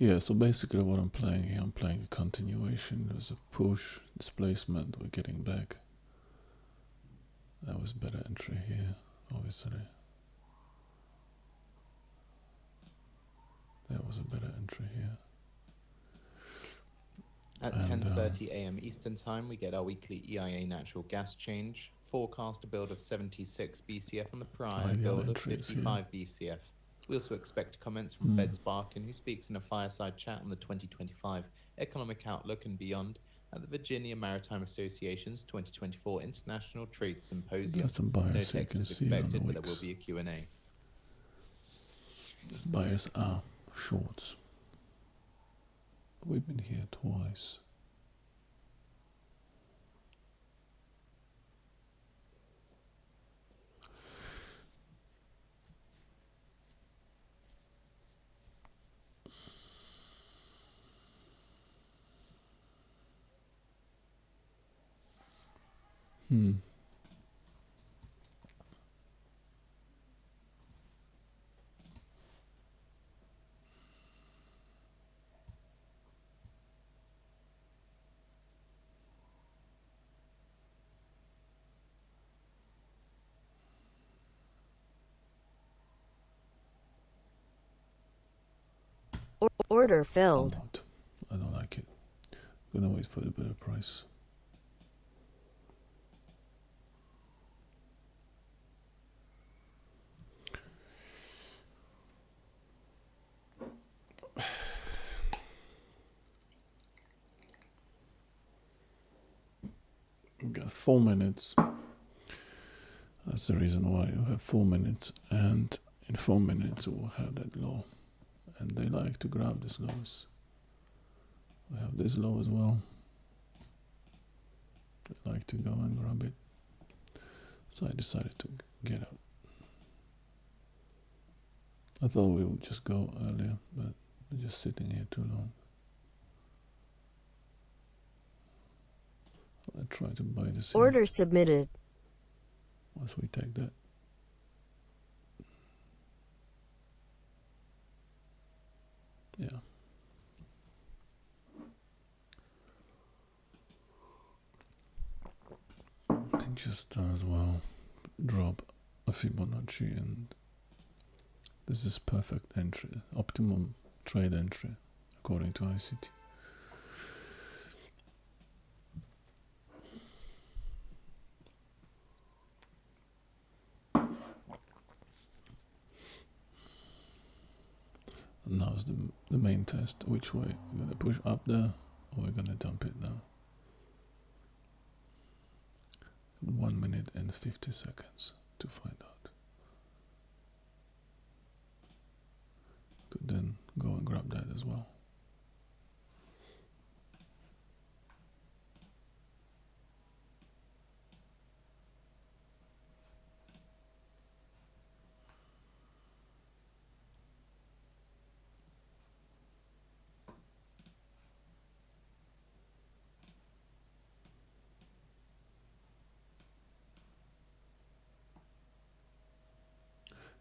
Yeah, so basically what I'm playing here, I'm playing a continuation. There's a push, displacement, we're getting back. That was better entry here, obviously. That was a better entry here. At And, 10:30 a.m. Eastern Time, we get our weekly EIA natural gas change. Forecast a build of 76 BCF on the prior Ideal build of entries here. 55 BCF. We also expect comments from Fed Sparkin, who speaks in a fireside chat on the 2025 economic outlook and beyond at the Virginia Maritime Association's 2024 International Trade Symposium. That's some No buyers you text can is see on the expected, but there will wicks. be a Q&A. These buyers are shorts. We've been here twice. Order I'm filled. out. I don't like it. Gonna wait for the better price. We've got 4 minutes. That's the reason why you have 4 minutes, and in 4 minutes we'll have that low. And they like to grab these lows. We have this low as well. They like to go and grab it. So I decided to get out. I thought we would just go earlier, but we're just sitting here too long. I try to buy this here. Order submitted. Once we take that. Yeah. And just as well drop a Fibonacci, and this is perfect entry, optimum trade entry according to ICT. And now is the main test. Which way? We're gonna push up there, or we're gonna dump it now. 1 minute and 50 seconds to find out. Could then go and grab that as well.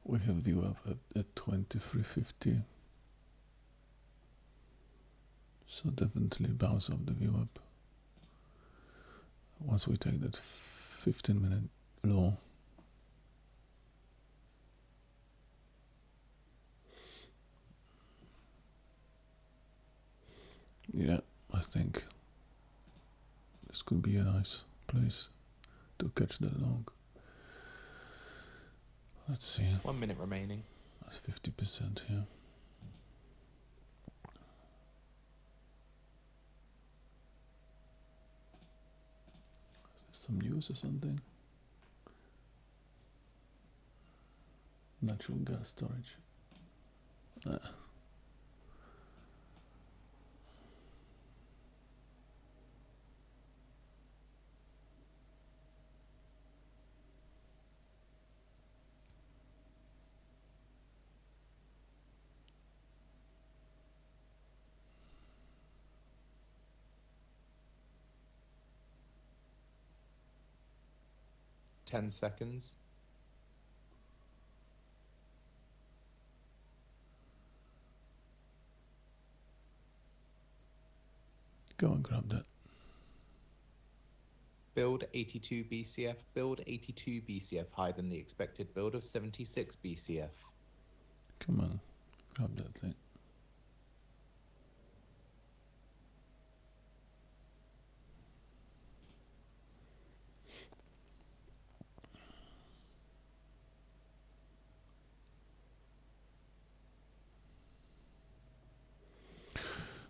We have view up at 2350. So definitely bounce off the view up. Once we take that 15-minute low, yeah, I think this could be a nice place to catch that long. Let's see. 1 minute remaining. That's 50% here. Some news or something? Natural gas storage. 10 seconds. Go and grab that. Build 82 BCF. Build 82 BCF higher than the expected build of 76 BCF. Come on, grab that thing.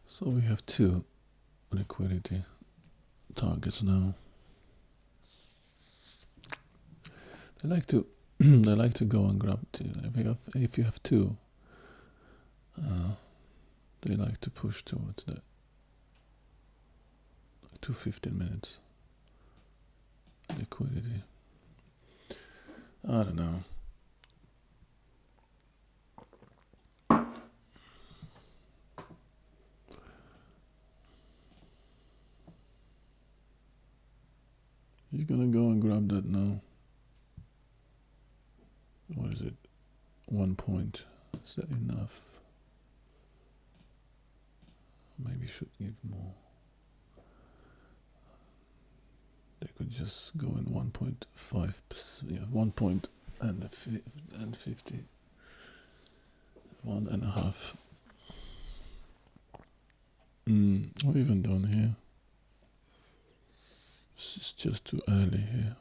So we have 2 liquidity targets now. They like to they like to go and grab 2. If you have 2, they like to push towards that. 2 15 minutes liquidity. I don't know. He's gonna go and grab that now. What is it? 1 point. Is that enough? Maybe should give more. They could just go in 1.5. Yeah, 1 point and 50. 1.5. Or even down here. This is just too early here.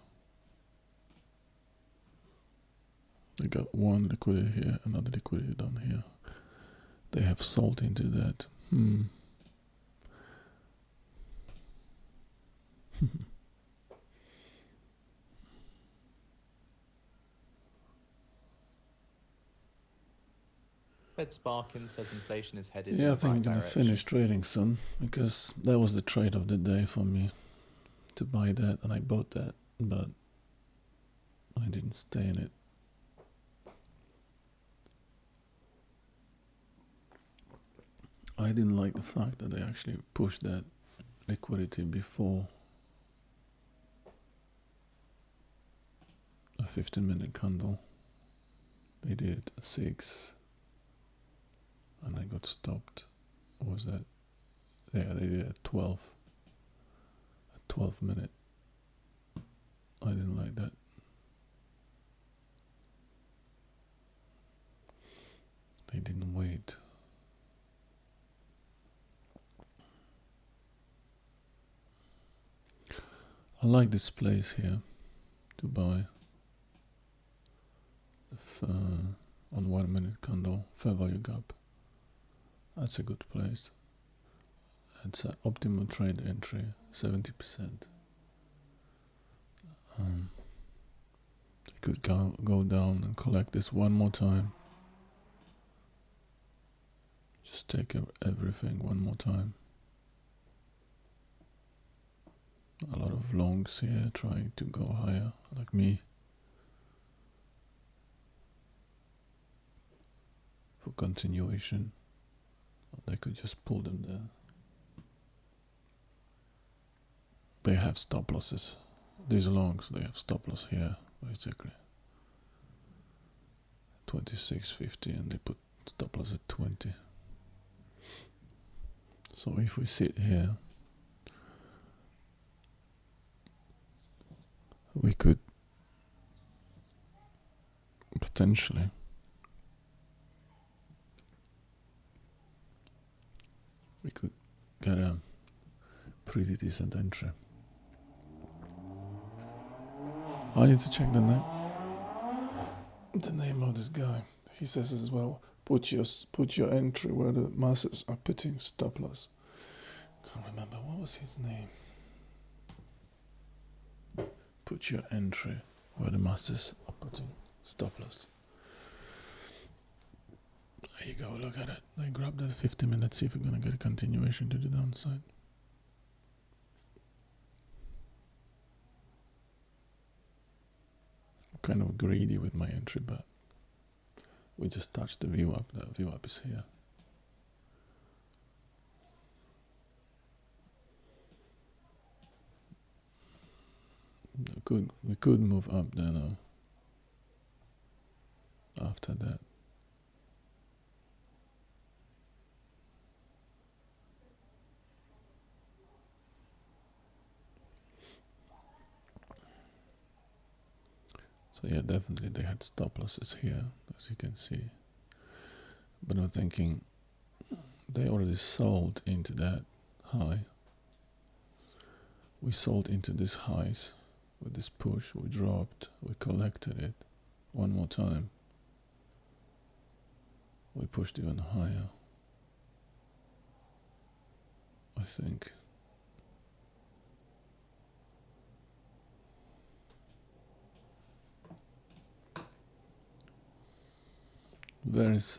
They got 1 liquidity here, another liquidity down here. They have sold into that. Fed Sparkin says inflation is headed Yeah, in I the think right I'm gonna direction. finish trading soon because that was the trade of the day for me to buy that, and I bought that, but I didn't stay in it. I didn't like the fact that they actually pushed that liquidity before a 15-minute candle. They did a 6 and I got stopped. What was that? Yeah, they did a 12. A 12-minute. I didn't like that. They didn't wait. I like this place here to buy. If, on 1 minute candle, fair value gap. That's a good place. It's an optimal trade entry, 70%. I could go down and collect this one more time. Just take everything one more time. A lot of longs here trying to go higher, like me. For continuation. They could just pull them there. They have stop losses. These longs, they have stop loss here, basically. 26.50 and they put stop loss at 20. So if we sit here, we could potentially get a pretty decent entry. I need to check the name of this guy. He says as well, put your entry where the masses are putting stop loss. Can't remember, what was his name? Put your entry where the masses are putting stop loss. There you go, look at it. They grab that 50 minutes, see if we're going to get a continuation to the downside. I'm kind of greedy with my entry, but we just touched the view up. The view up is here. We could move up there now. After that. So yeah, definitely they had stop losses here, as you can see. But I'm thinking they already sold into that high. We sold into these highs with this push. We dropped, we collected it one more time. We pushed even higher, I think.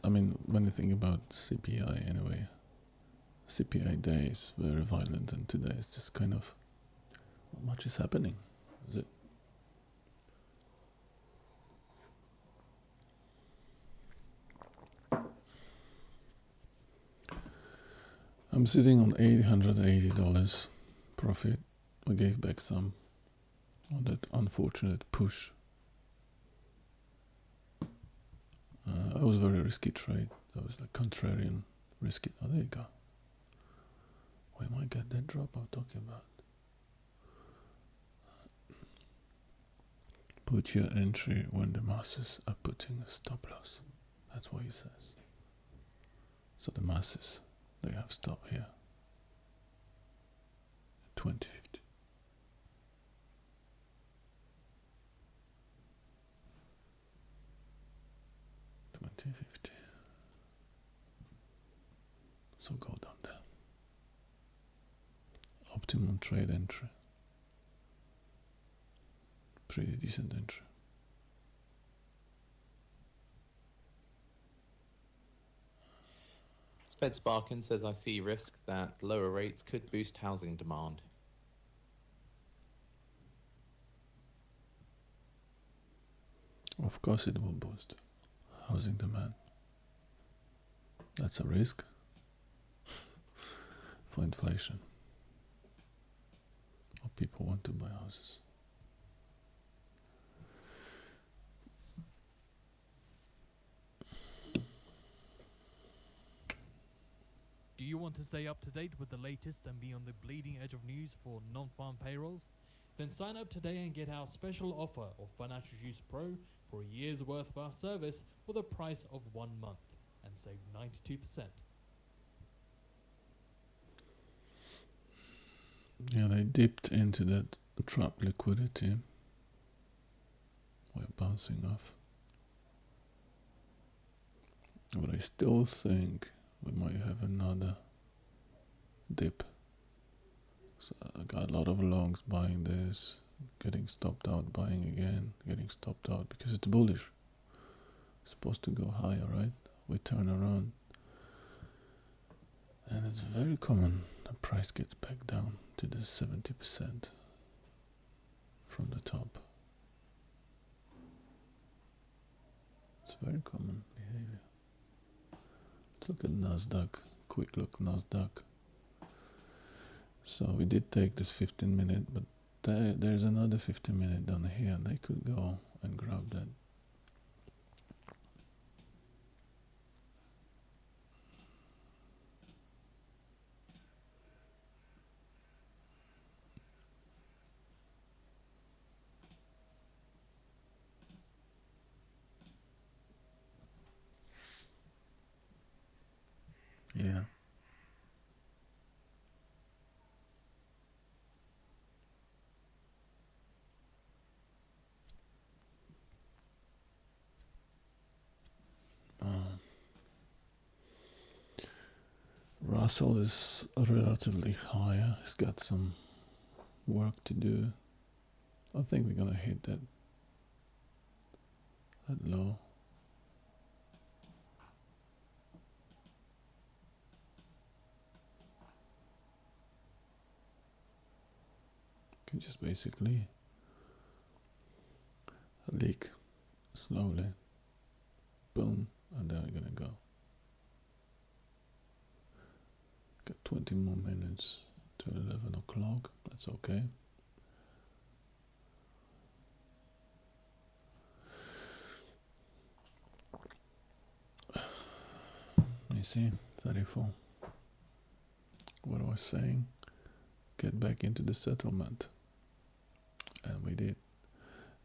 I mean, when you think about CPI anyway, CPI day is very violent, and today it's just kind of not much is happening, is it? I'm sitting on $880 profit. We gave back some on that unfortunate push. It was a very risky trade. That was like contrarian risky. Oh, there you go. Why am I get that drop I'm talking about? Put your entry when the masses are putting a stop loss. That's what he says. So the masses, they have stop here. 2050. So go down there. Optimum trade entry. Pretty decent entry. Sped Sparkin says, I see risk that lower rates could boost housing demand. Of course it will boost housing demand. That's a risk for inflation. Or people want to buy houses. Do you want to stay up to date with the latest and be on the bleeding edge of news for non-farm payrolls? Then sign up today and get our special offer of Financial Use Pro for a year's worth of our service for the price of 1 month and save 92%. Yeah, they dipped into that trap liquidity. We're bouncing off. But I still think we might have another dip. So I got a lot of longs buying this, getting stopped out, buying again, getting stopped out because it's bullish. It's supposed to go higher, right? We turn around. And it's very common the price gets back down to the 70% from the top. It's very common behavior. Let's look at Nasdaq. Quick look, Nasdaq. So we did take this 15-minute, but there's another 15-minute down here. They could go and grab that. Yeah. Russell is relatively higher. He's got some work to do. I think we're gonna hit that low. Can just basically leak slowly. Boom, and then we're gonna go. Got 20 more minutes till 11 o'clock. That's okay. You see, 34. What I was saying, get back into the settlement. And we did.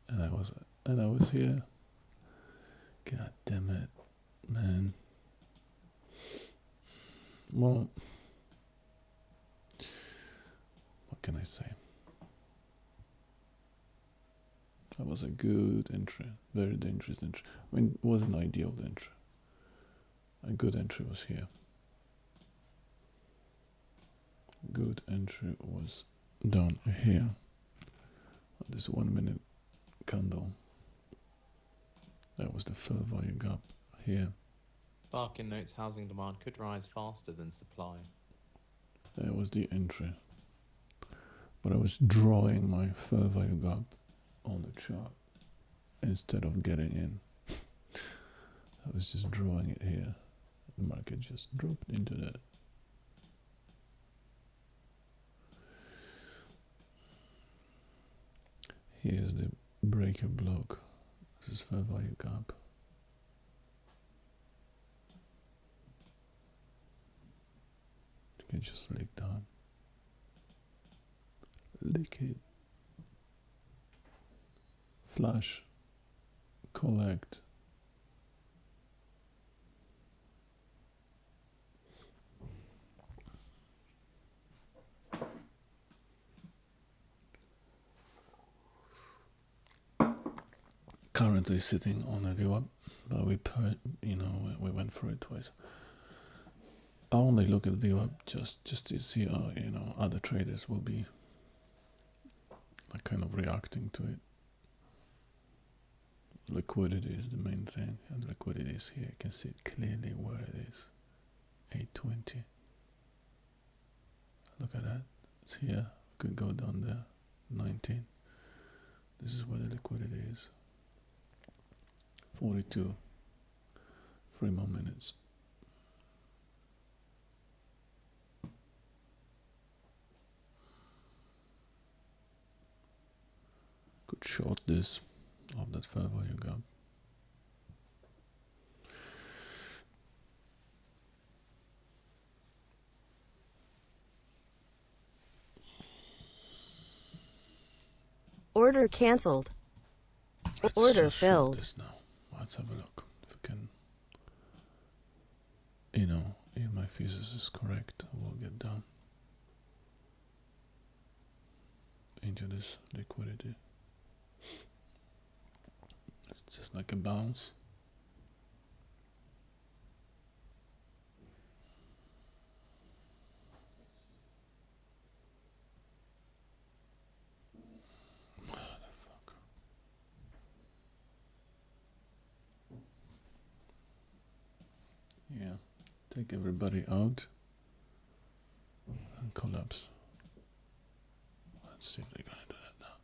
And I was and I was here. God damn it, man. Well, what can I say? That was a good entry, very dangerous entry. I mean, it was an ideal entry. A good entry was here. Good entry was down here. This 1 minute candle. That was the fair value gap here. Barkin notes housing demand could rise faster than supply. That was the entry. But I was drawing my fair value gap on the chart instead of getting in. I was just drawing it here. The market just dropped into that. Here's the breaker block. This is fair value gap. You can just lick down. Lick it. Flash. Collect. Currently sitting on a view up, but we went through it twice. I only look at view up just to see how other traders will be like kind of reacting to it. Liquidity is the main thing, and liquidity is here. You can see it clearly where it is. 820. Look at that. It's here. Could go down there. 19. This is where the liquidity is. 42. 3 more minutes. Could short this of that fair value gap. Order cancelled. Let's Order just short filled. this now. Let's have a look if we can. If my thesis is correct, we'll get down into this liquidity. It's just like a bounce. Motherfucker. Yeah. Take everybody out and collapse. Let's see if they're gonna do that now.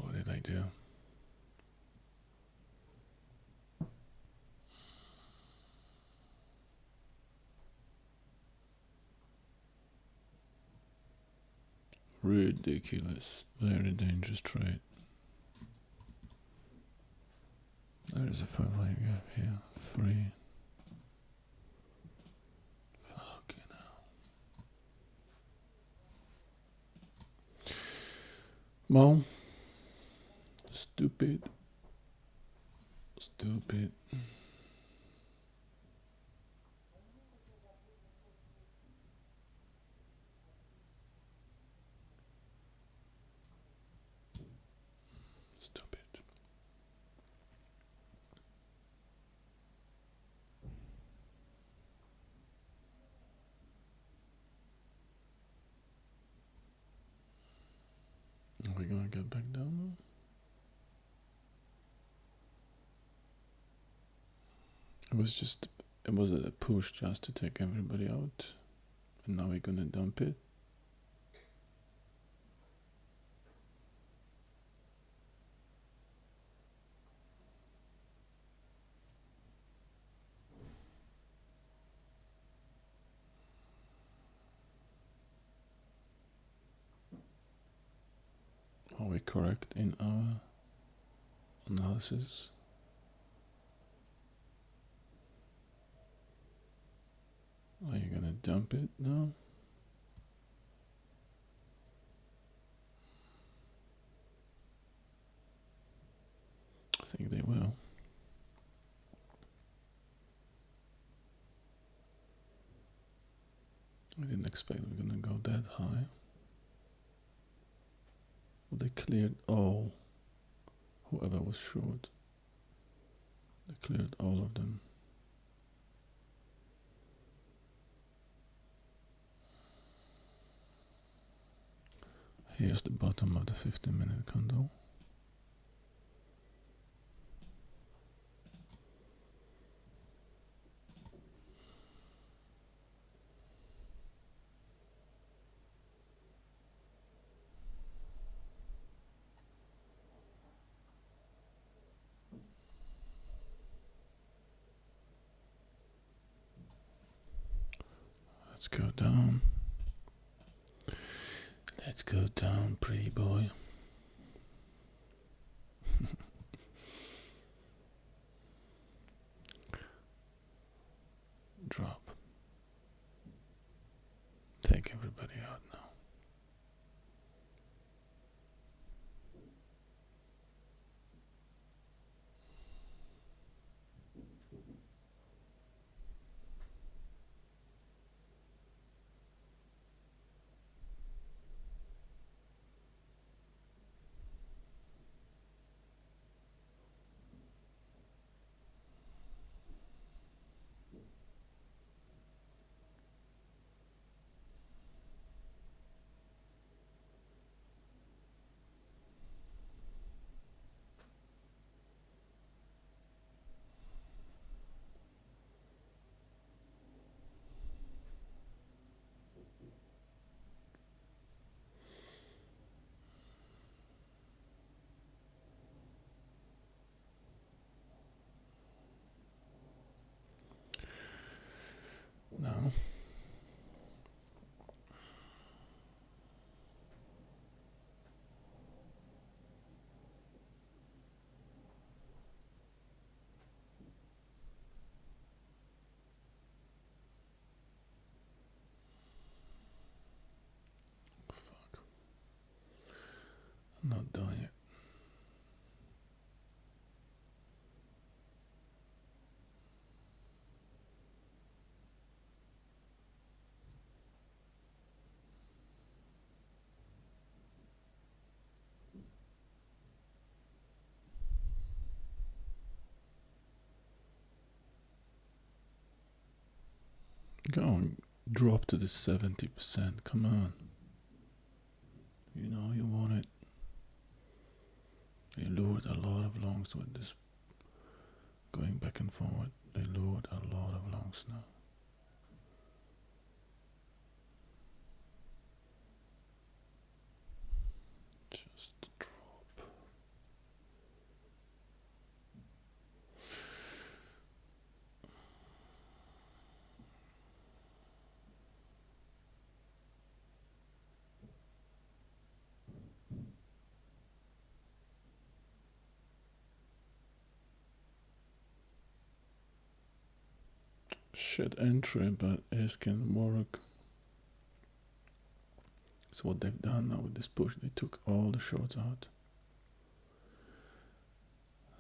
What did I do? Ridiculous. Very dangerous trade. There is a fair value gap here. 3. Fucking hell. Well, stupid. Stupid. Stupid. Are we gonna get back down now? It was a push just to take everybody out, and now we're gonna dump it. Are we correct in our analysis? Are you gonna dump it now? I think they will. I didn't expect we're gonna go that high. Well, they cleared all. Whoever was short. They cleared all of them. Here's the bottom of the 15-minute candle. Let's go down. Let's go down, pretty boy. Drop. Take everybody out now. Now. Fuck. I'm not done yet. Go on, drop to the 70%. Come on. You know you want it. They lured a lot of longs with this going back and forward. They lured a lot of longs now. Just drop. Shit entry, but it can work. So what they've done now with this push, they took all the shorts out.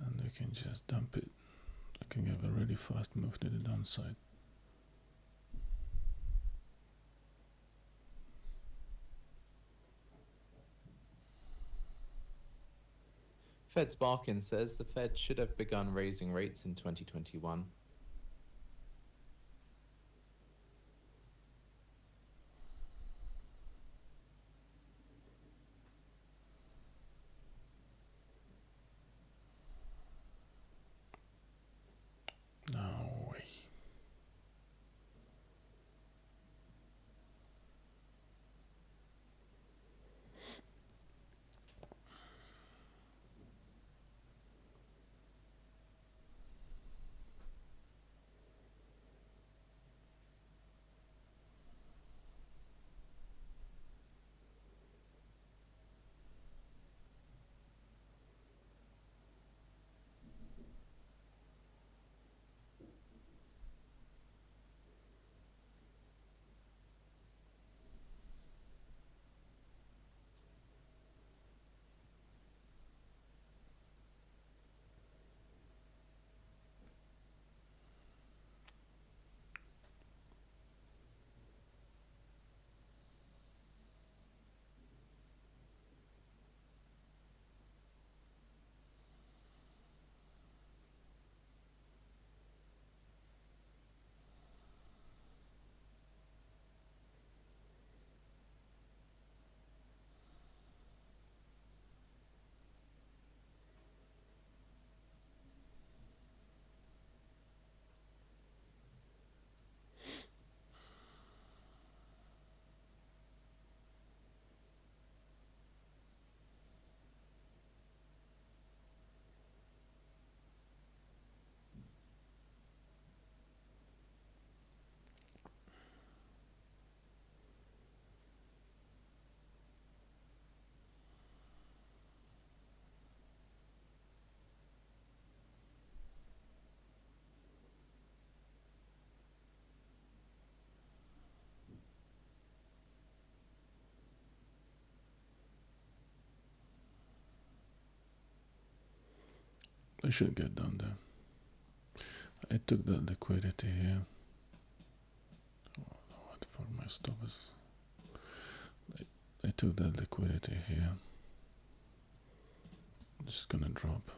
And they can just dump it. They can have a really fast move to the downside. Fed's Barkin says the Fed should have begun raising rates in 2021. No way. They should get down there. I took the liquidity here. What for my stoppers? I took the liquidity here. Just gonna drop.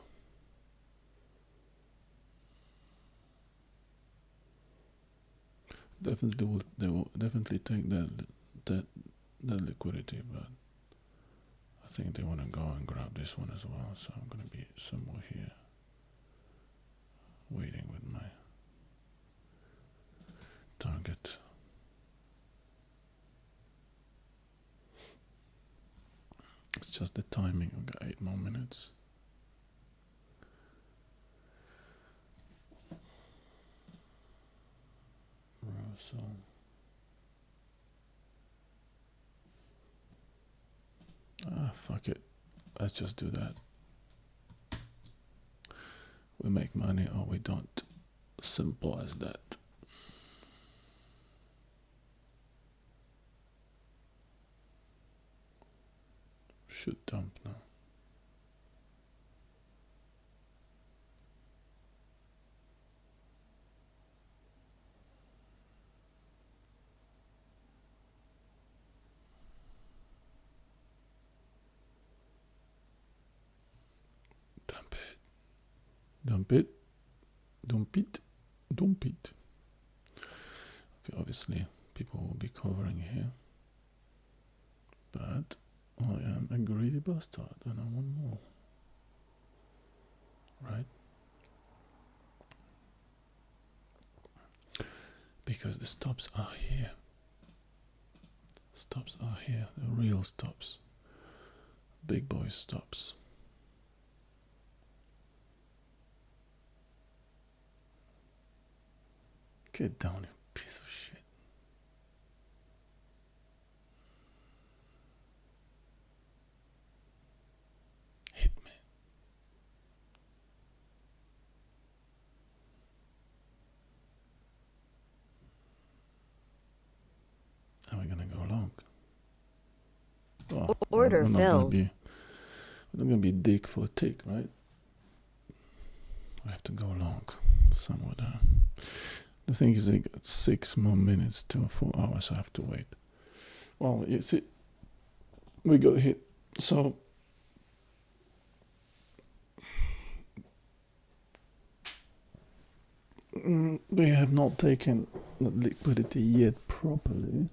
They will definitely take that liquidity, but I think they want to go and grab this one as well. So I'm gonna be somewhere here, waiting with my target. It's just the timing. We've got 8 more minutes. So fuck it. Let's just do that. We make money or we don't. Simple as that. Should dump now. Dump it. Dump it. Dump it. Dump it. Okay, obviously people will be covering here. But I am a greedy bastard and I want more. Right? Because the stops are here. Stops are here. The real stops. Big boy stops. Get down, you piece of shit. Hit me. Are we gonna go long? Oh, Order we're not filled. we're not gonna be dick for a tick, right? I have to go long somewhere there. The thing is, I got 6 more minutes to 4 hours. I have to wait. Well, you see, we got hit. So they have not taken the liquidity yet properly.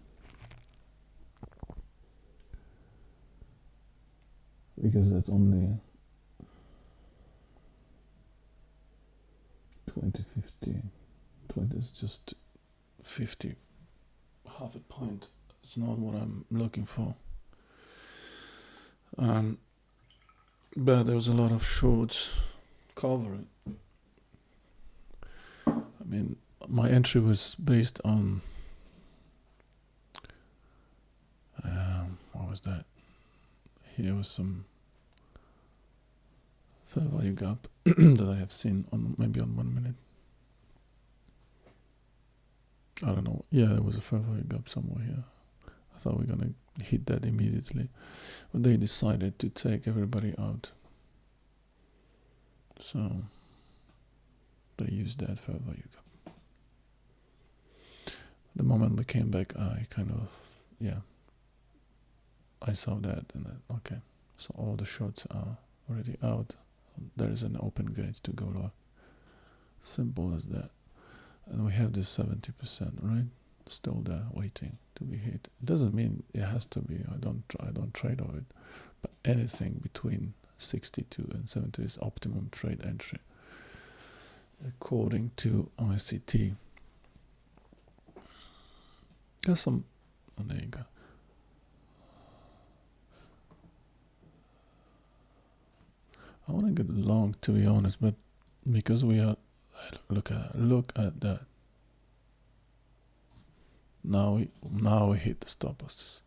Because that's only 2050. 20 is just 50. Half a point. It's not what I'm looking for. But there was a lot of shorts covering. I mean, my entry was based on what was that? Here was some fair value gap that I have seen on maybe on 1 minute. I don't know. Yeah, there was a fair value gap somewhere here. I thought we were gonna hit that immediately, but they decided to take everybody out. So they used that fair value gap. The moment we came back, I kind of I saw that and okay, so all the shots are already out. There is an open gate to go lower. Simple as that. And we have this 70%, right? Still there, waiting to be hit. It doesn't mean it has to be. I don't trade on it, but anything between 62 and 70 is optimum trade entry, according to ICT. There's some. Oh, there you go. I want to get long, to be honest, but because we are, look at that. Now we hit the stop losses.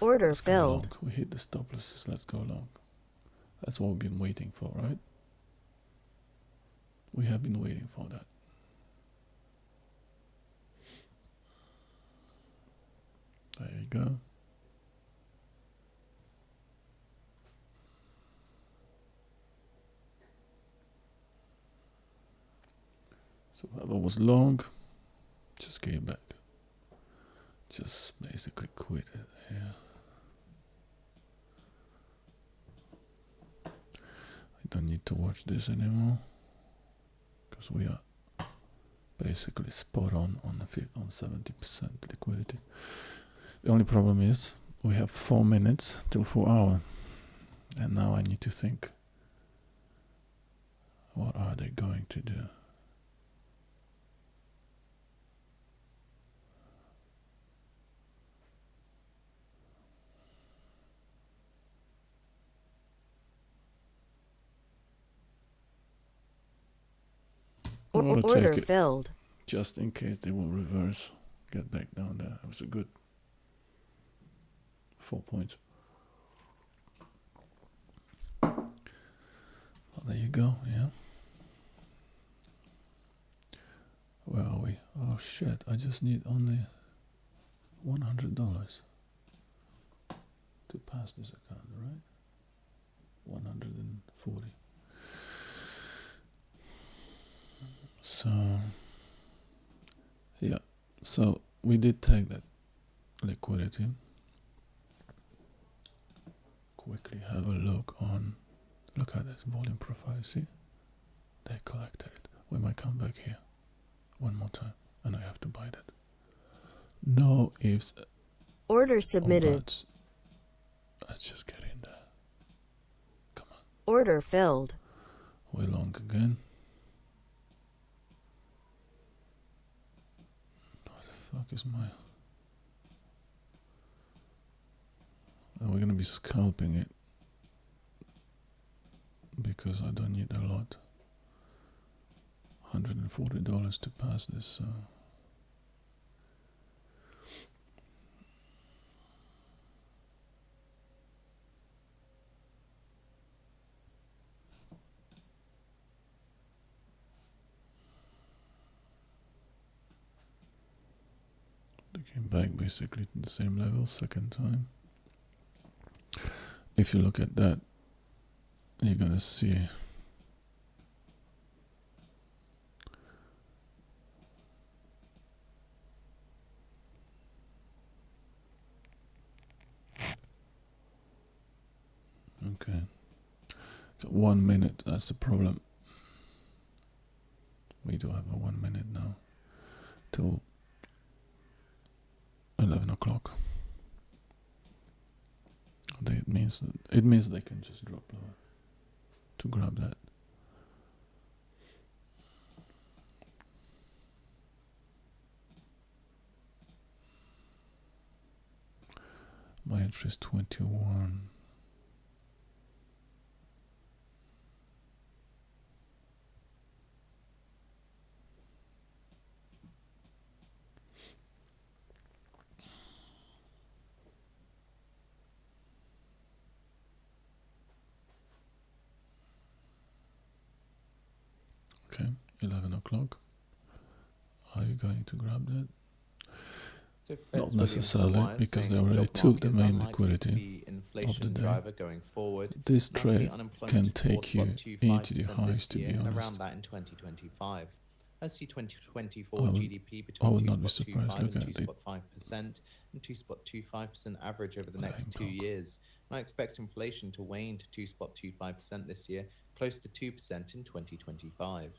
Order Let's go long. filled. We hit the stop losses. Let's go long. That's what we've been waiting for, right? We have been waiting for that. There you go. So whoever was long, just gave back. Just basically quit it here. I don't need to watch this anymore because we are basically spot on the 70% liquidity. The only problem is we have 4 minutes till 4 hours, and now I need to think, what are they going to do? I want to Order take it filled. just in case they will reverse, get back down there. It was a good 4 points. Well, there you go, yeah. Where are we? Oh shit, I just need only $100 to pass this account, right? 140. So, yeah, so we did take that liquidity. Quickly have a look at this volume profile, see? They collected it. We might come back here one more time, and I have to buy that. No ifs Order or submitted. buts. Let's just get in there. Come on. Order filled. We're long again. What the fuck is my... And we're gonna be scalping it because I don't need a lot. $140 to pass this, so... They came back basically to the same level, second time. If you look at that, you're gonna see okay. Got 1 minute, that's the problem. We do have a 1 minute now till 11 o'clock. It means they can just drop lower to grab that. My entry is 21. Okay, 11 o'clock. Are you going to grab that? So Not Fed's necessarily, Williams Wire because saying they the already job took the market is main unlikely to liquidity be of the inflation day. driver going forward. This Now see trade unemployment can at take you into the 4.25% highs, this to year be and honest. around that in 2025. I see 2024 I would, GDP I between would not be surprised. 2.25 Look and at it. 2.5% and 2.25% average over the What next 2 impact. years. And I expect inflation to wane to 2.25% this year, close to 2% in 2025.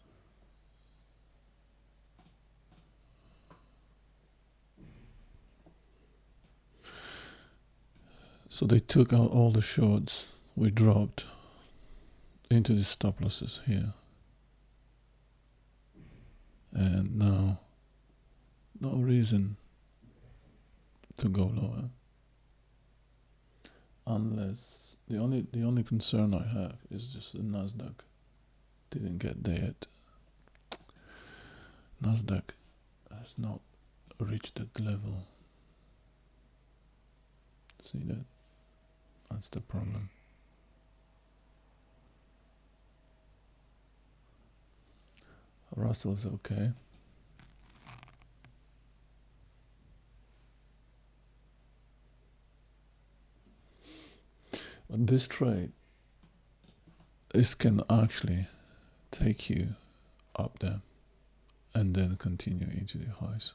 So they took out all the shorts we dropped into the stop losses here. And now, no reason to go lower. Unless, the only concern I have is just the Nasdaq didn't get there yet. Nasdaq has not reached that level. See that? That's the problem. Russell's okay. But this trade, this can actually take you up there and then continue into the highs.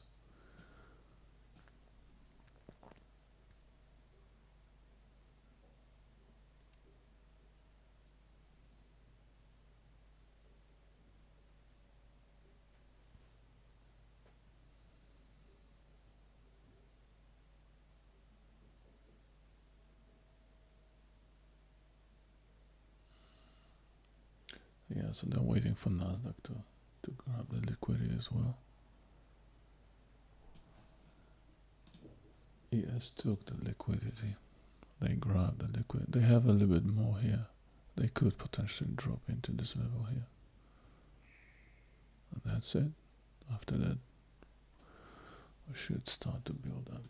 Yeah, so they're waiting for Nasdaq to grab the liquidity as well. ES took the liquidity. They grabbed the liquidity. They have a little bit more here. They could potentially drop into this level here. And that's it. After that, we should start to build up.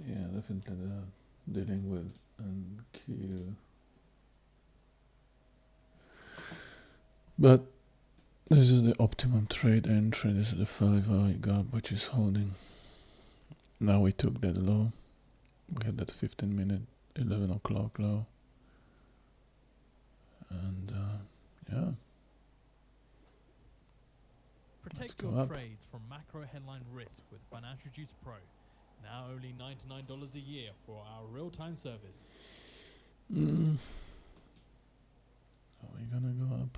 Yeah, definitely they're dealing with NQ. But this is the optimum trade entry. This is the 5i gap which is holding. Now we took that low. We had that 15-minute 11 o'clock low. And yeah. Protect go your up. trades from macro headline risk with Financial Juice Pro. Now only $99 a year for our real-time service. Are we gonna go up?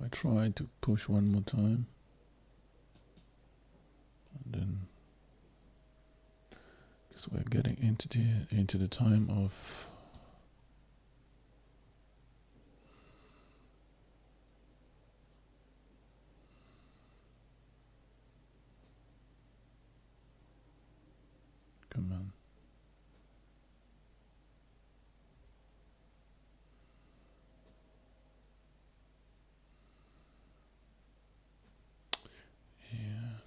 I try to push one more time. And then, because we're getting into the time of come on. Yeah.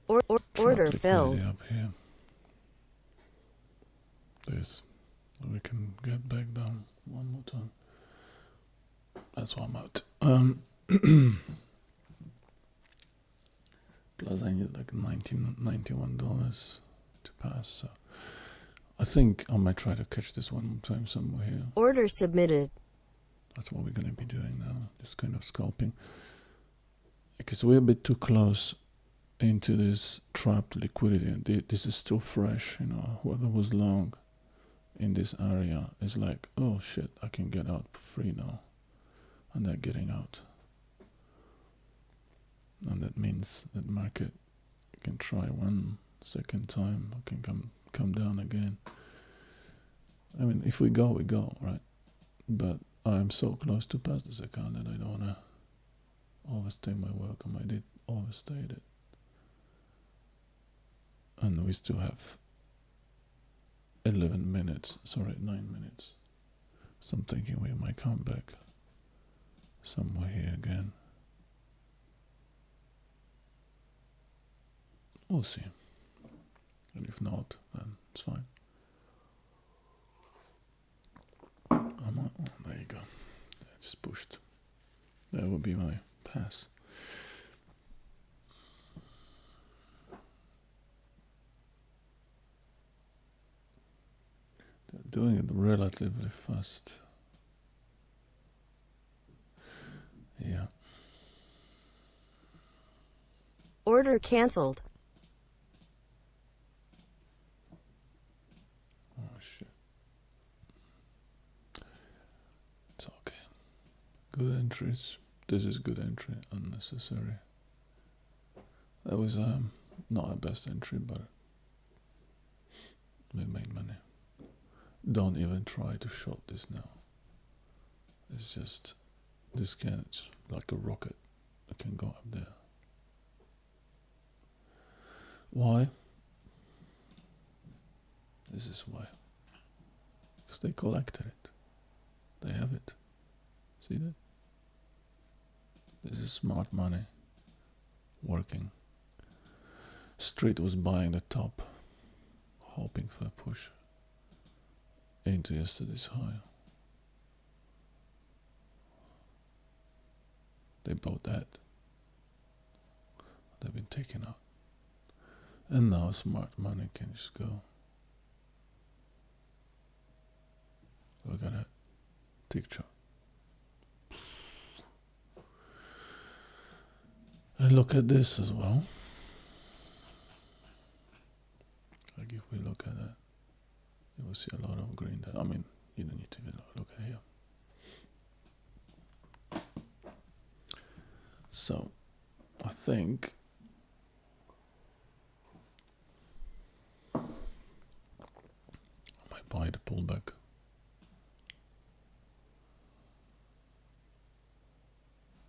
Order Trap filled. liquidity up here. This. We can get back down one more time. That's why I'm out. Plus I need like $91 to pass, so I think I might try to catch this one more time somewhere here. Order submitted. That's what we're going to be doing now, just kind of scalping. Because we're a bit too close into this trapped liquidity, and this is still fresh, you know. Whoever was long in this area is like, oh shit, I can get out free now. And they're getting out. And that means that market can try one second time, can come down again. I mean, if we go, we go, right? But I'm so close to pass this account that I don't wanna overstay my welcome. I did overstayed it. And we still have 11 minutes, sorry, 9 minutes. So I'm thinking we might come back somewhere here again. We'll see. And if not, then it's fine. There you go. I just pushed. That would be my pass. They're doing it relatively fast. Yeah. Order cancelled. Oh shit. It's okay. Good entries. This is good entry. Unnecessary. That was not our best entry, but we made money. Don't even try to short this now. It's just this can, it's like a rocket. It can go up there. Why? This is why. Because they collected it. They have it. See that? This is smart money. Working. Street was buying the top, hoping for a push into yesterday's high. They bought that. They've been taken out. And now smart money can just go. Look at that. Tick chart. And look at this as well. Like if we look at that, you will see a lot of green there. I mean, you don't need to even look at here. So, I think I might buy the pullback.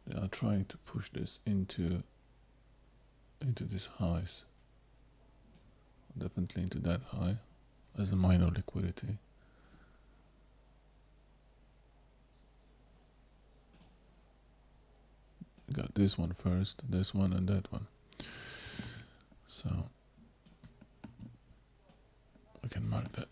They are trying to push this into these highs. Definitely into that high as a minor liquidity. You got this one first, this one and that one. So I can mark that.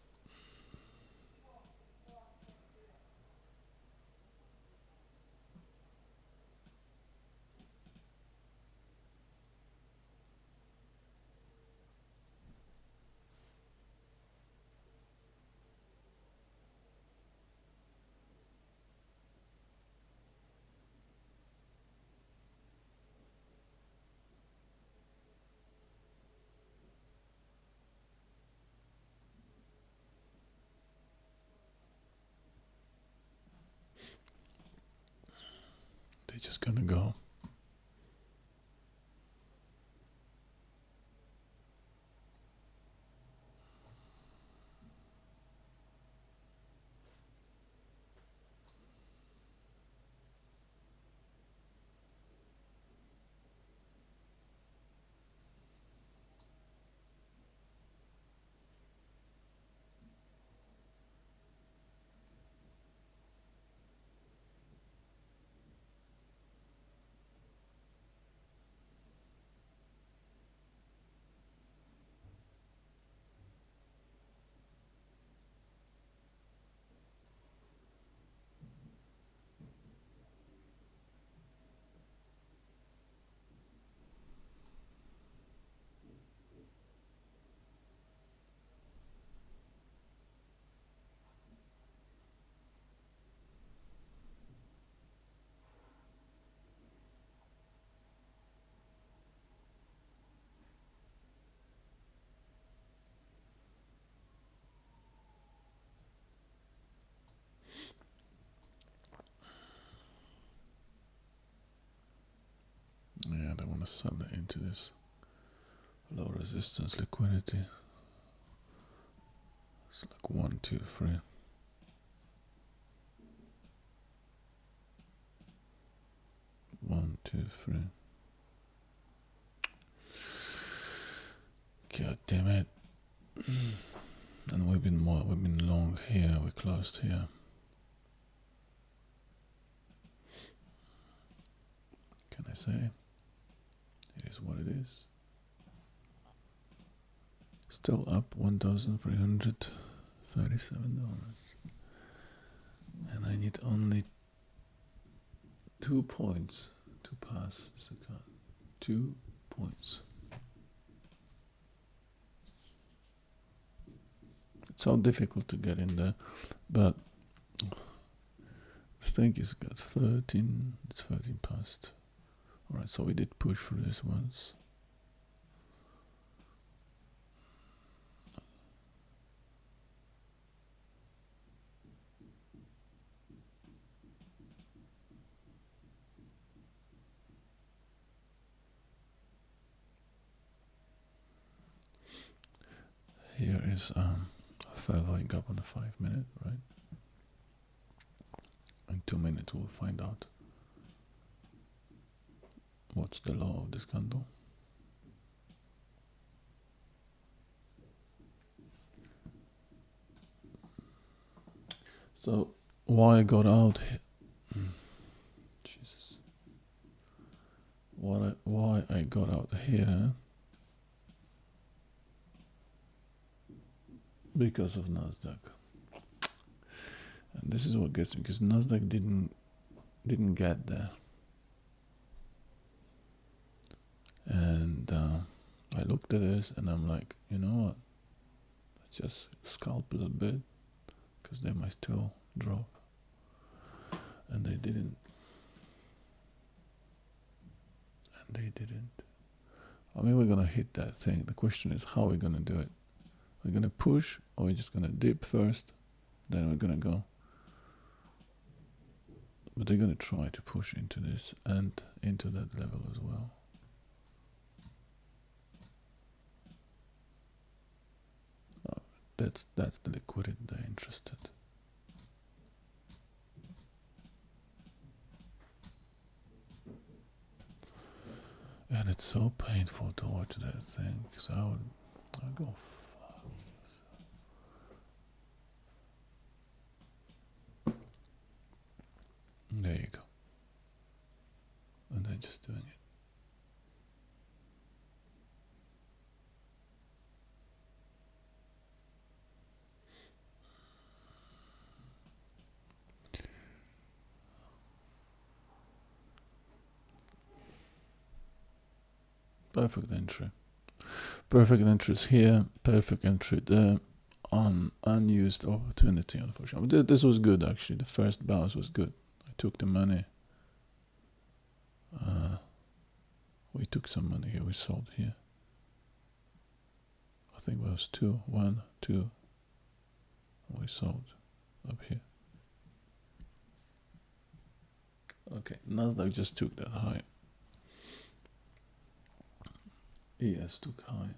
They're just gonna go. Yeah, they want to sell it into this low resistance liquidity. It's like 1, 2, 3. 1, 2, 3. God damn it. And we've been long here, we're closed here. Can I say? It is what it is. Still up $1,337. And I need only 2 points to pass this account. 2 points. It's so difficult to get in there, but I think it's got 13. It's 13 past. Alright, so we did push for this once. Here is a further gap on the 5 minute, right? In 2 minutes we'll find out what's the law of this candle. So why I got out here? Jesus. Why I got out here? Because of Nasdaq. And this is what gets me, because Nasdaq didn't get there. And I looked at this and I'm like, you know what? Let's just scalp a little bit, because they might still drop. And they didn't. And they didn't. I mean, we're gonna hit that thing. The question is, how are we gonna do it? We're gonna push, or we're just gonna dip first, then we're gonna go. But they're gonna try to push into this and into that level as well. Oh, that's the liquidity they're interested. And it's so painful to watch that thing, because I'd go fuck. There you go. And they're just doing it. Perfect entry. Perfect entries here, perfect entry there. Unused opportunity, unfortunately. This was good, actually. The first bounce was good. I took the money. We took some money here. We sold here. I think it was 2, 1, 2. We sold up here. Okay, Nasdaq just took that high. ES took high.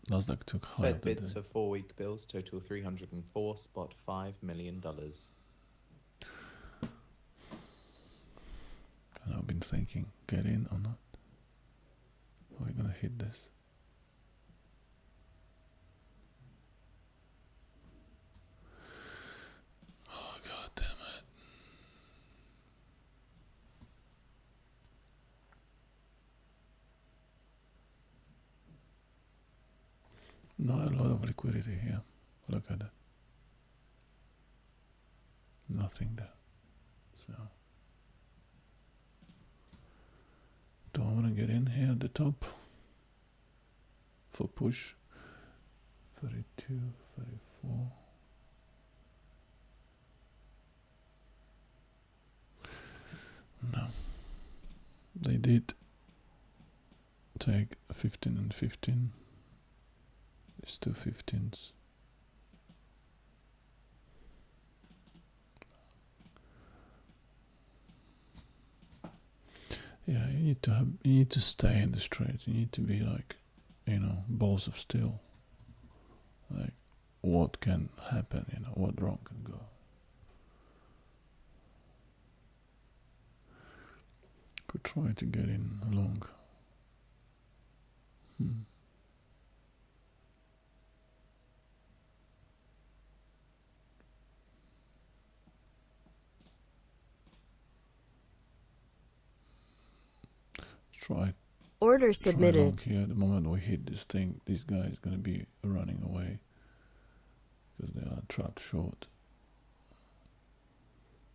Nasdaq took high. Fed bids for 4-week bills total $304.5 million. And I've been thinking, get in or not? Are we gonna hit this? Oh, god damn it. Not a lot of liquidity here. Look at that. Nothing there. So, do I want to get in here at the top for push? 32, 34. No. They did take 15 and 15. It's 2 15s. Yeah, you need to stay in the trade. You need to be like, balls of steel. Like, what can happen? What wrong can go? Could try to get in along. Try Order try submitted. long here. The moment we hit this thing, this guy is gonna be running away because they are trapped short.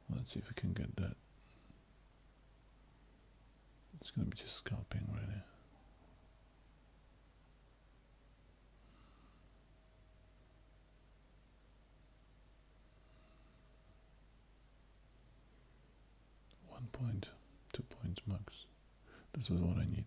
Let's see if we can get that. It's gonna be just scalping really. One point, 2 points max. This is what I need.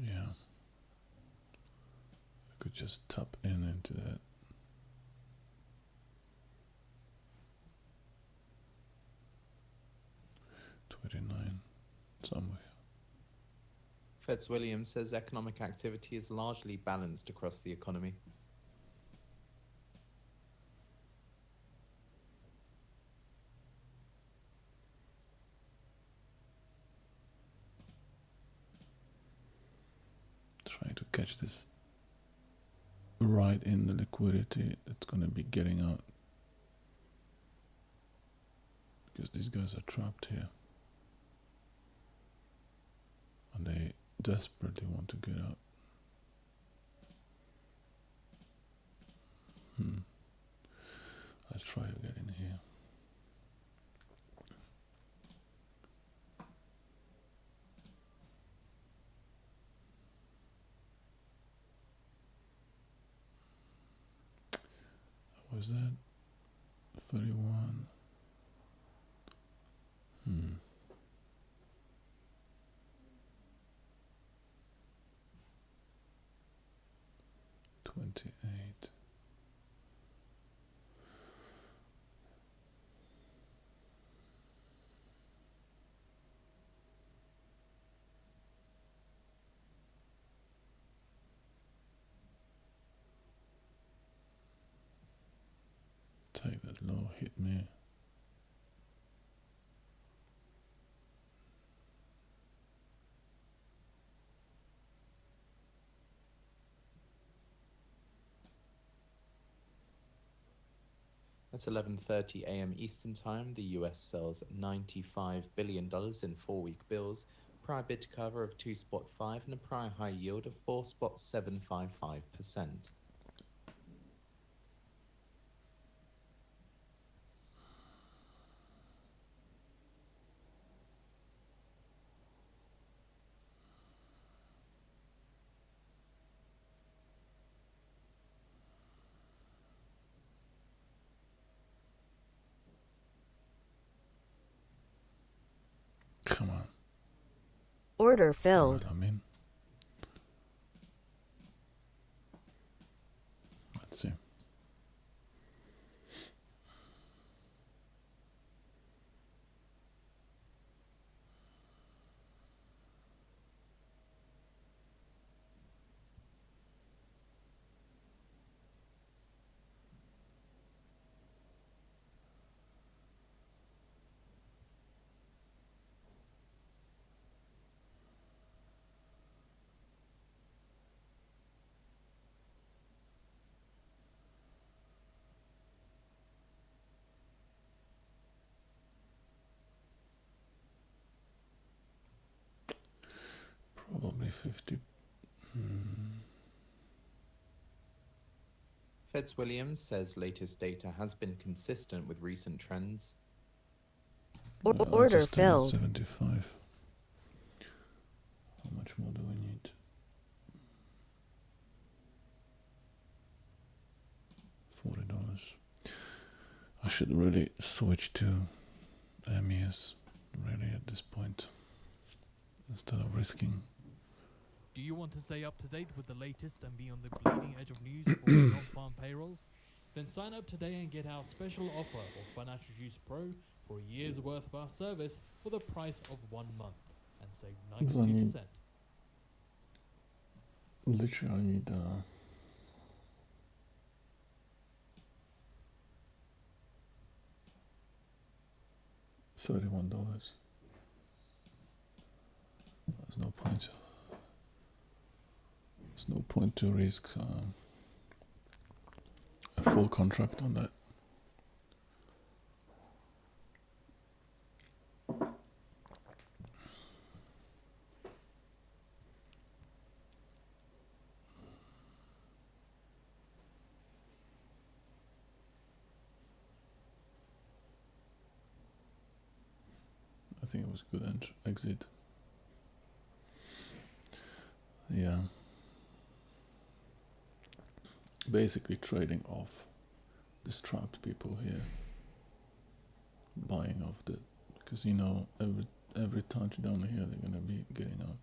Yeah, I could just tap into that. $29 somewhere. Fitzwilliams says economic activity is largely balanced across the economy. Trying to catch this right in the liquidity that's gonna be getting out. Because these guys are trapped here. And they desperately want to get out. Let's try to get in here. What was that? 31. 28. Take that low, hit me. At 11:30 a.m. Eastern Time, the US sells $95 billion in 4-week bills, prior bid cover of 2.5 and a prior high yield of 4.755%. Come on. Order Know filled. what I mean? Let's see. Probably 50. Fitzwilliams says latest data has been consistent with recent trends. I Order just stayed at filled. 75. How much more do we need? $40. I should really switch to MES really at this point instead of risking. Do you want to stay up to date with the latest and be on the bleeding edge of news for non-farm payrolls? Then sign up today and get our special offer of Financial Juice Pro for a year's worth of our service for the price of 1 month and save 92%. Literally, I need $31. There's no point. There's no point to risk a full contract on that. I think it was a good exit. Yeah. Basically trading off the trapped people here. Buying off the, because you know every touchdown here they're gonna be getting out.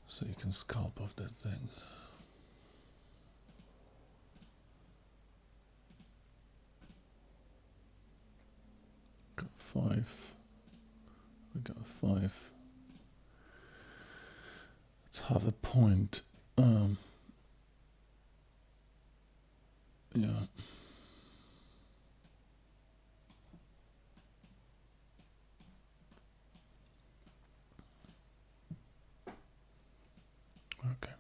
So you can scalp off that thing. Got 5. We got 5. Let's have a point. Yeah. Okay.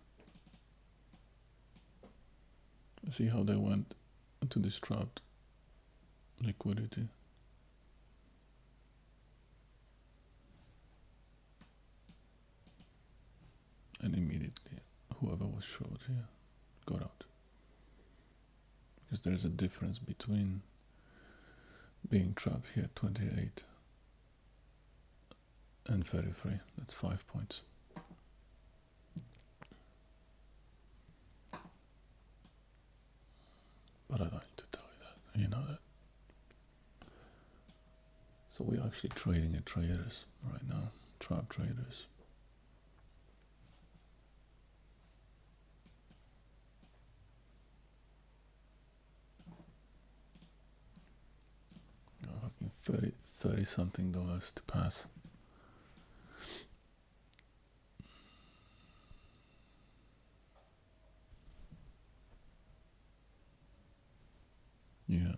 See how they went into this trapped liquidity. And immediately whoever was short here got out. Because there's a difference between being trapped here at 28 and 33. That's 5 points. But I don't need to tell you that. You know that. So we're actually trading at traders right now. Trap traders. Fucking 30 something dollars to pass. Yeah.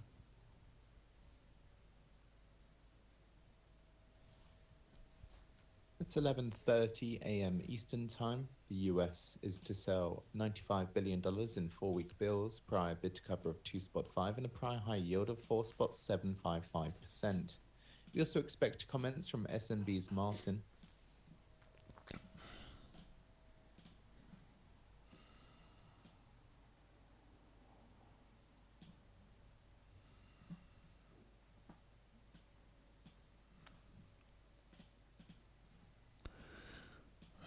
It's 11:30 a.m. Eastern Time. The US is to sell $95 billion in 4-week bills, prior bid to cover of 2.5 and a prior high yield of 4.755%. We also expect comments from SNB's Martin.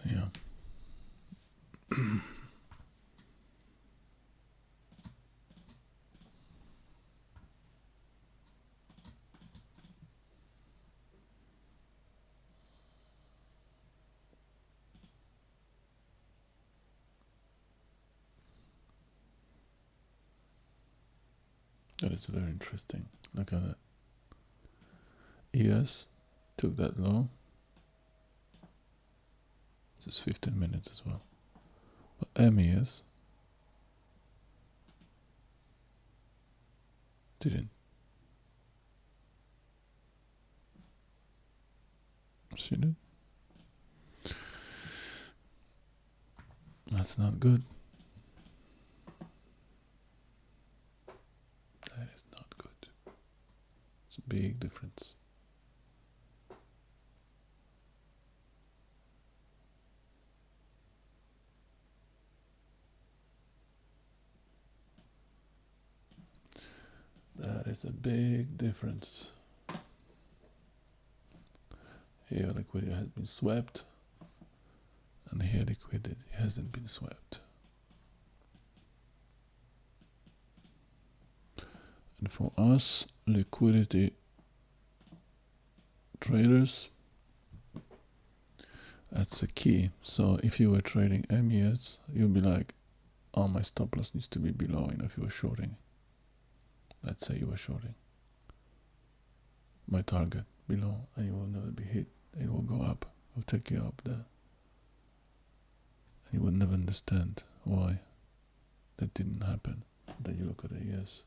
Yeah. That is very interesting. Look at that. ES took that low. This is 15 minutes as well. But MES didn't. See that? That's not good. That is not good. It's a big difference. There's a big difference. Here liquidity has been swept, and here liquidity hasn't been swept. And for us liquidity traders, that's the key. So if you were trading MES, you'd be like, oh, my stop loss needs to be below. If you were shorting, let's say you were shorting, my target below, and you will never be hit. It will go up, it will take you up there, and you would never understand why that didn't happen. Then you look at the ES,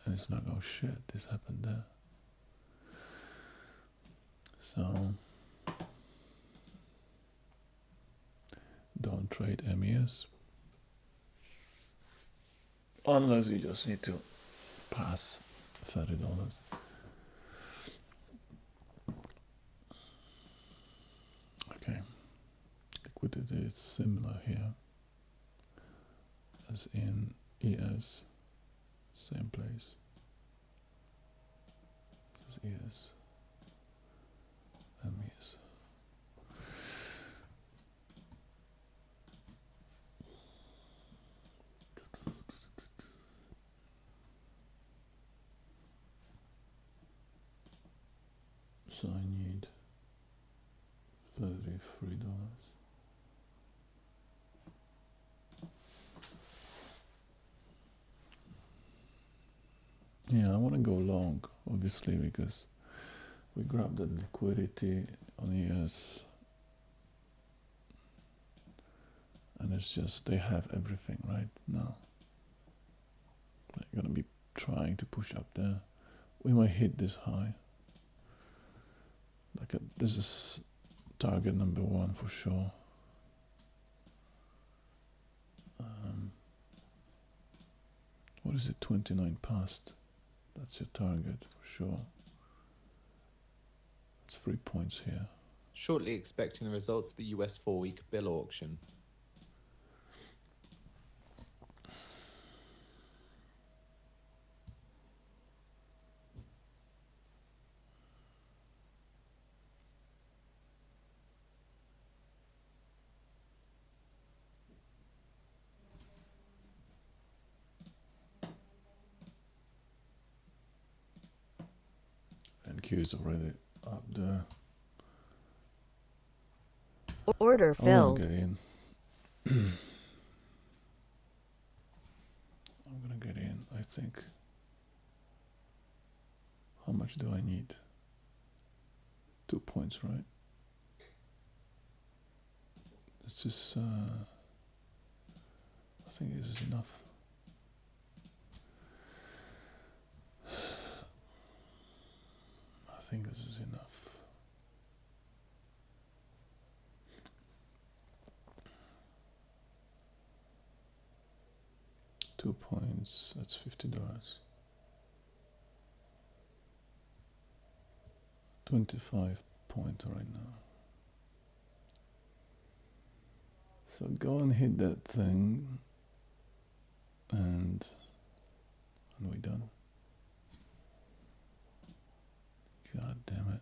and it's like, oh shit, this happened there. So don't trade MES unless you just need to pass $30. Okay, liquidity is similar here as in ES, same place. This is ES, MES. So I need $33. Yeah, I want to go long, obviously, because we grabbed the liquidity on ES, and it's just they have everything right now. They're gonna be trying to push up there. We might hit this high. This is target number 1 for sure. What is it? 29 past. That's your target for sure. It's 3 points here. Shortly expecting the results of the US 4-week bill auction. And Q is already up there. Order I want filled. to get in. I'm gonna get in, I think. How much do I need? 2 points, right? This is, I think this is enough. I think this is enough. $2 that's $50. 25 point right now. So go and hit that thing, and we're done. God damn it.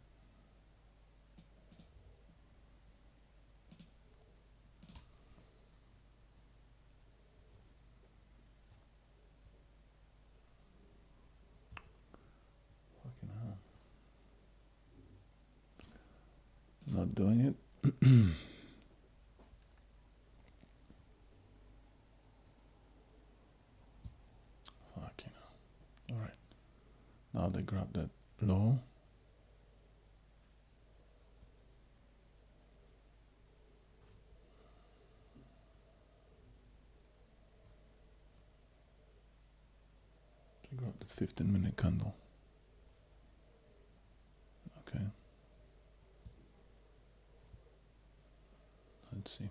Fucking hell. Not doing it. Fucking hell. Alright. Now they grab that low. They grab that 15-minute candle. Okay. Let's see.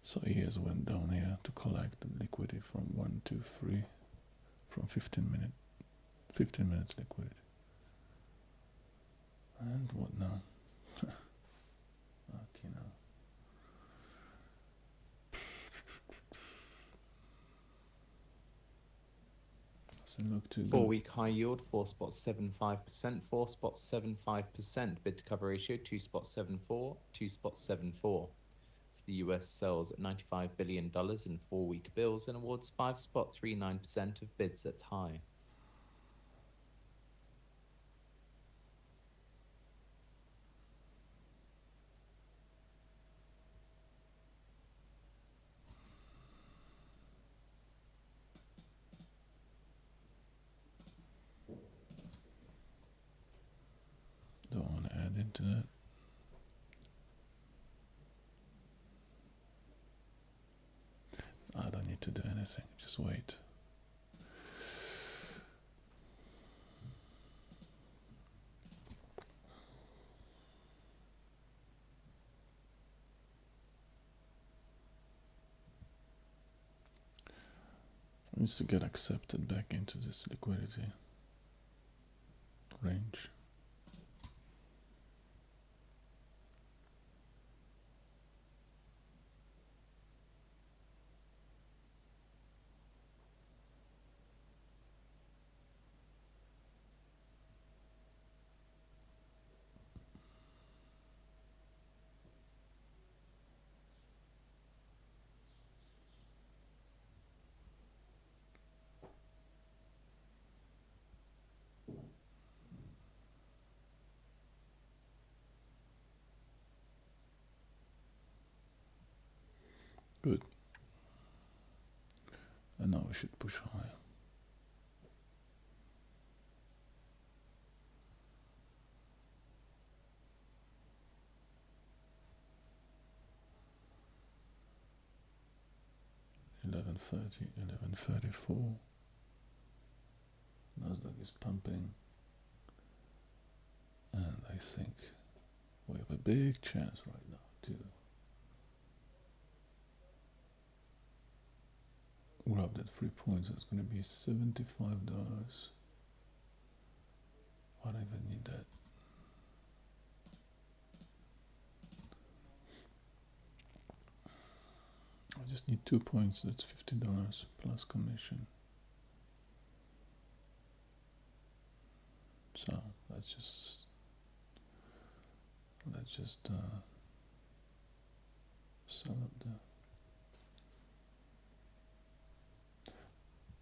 So ES went down here to collect the liquidity from 1 to 3 from 15 minutes liquidity. And what now? Okay, now. Doesn't look too good. 4-week high yield 4.75%, 4.75% bid to cover ratio 2.74, 2.74. So the US sells $95 billion in 4-week bills and awards 5.39% of bids at high. Don't want to add into that. I don't need to do anything, just wait. Needs to get accepted back into this liquidity range. Good. And now we should push higher. $11.30, $11.34. Nasdaq is pumping. And I think we have a big chance right now to grab that 3 points. It's going to be $75. I don't even need that. I just need 2 points. That's $50 plus commission. So let's just sell up the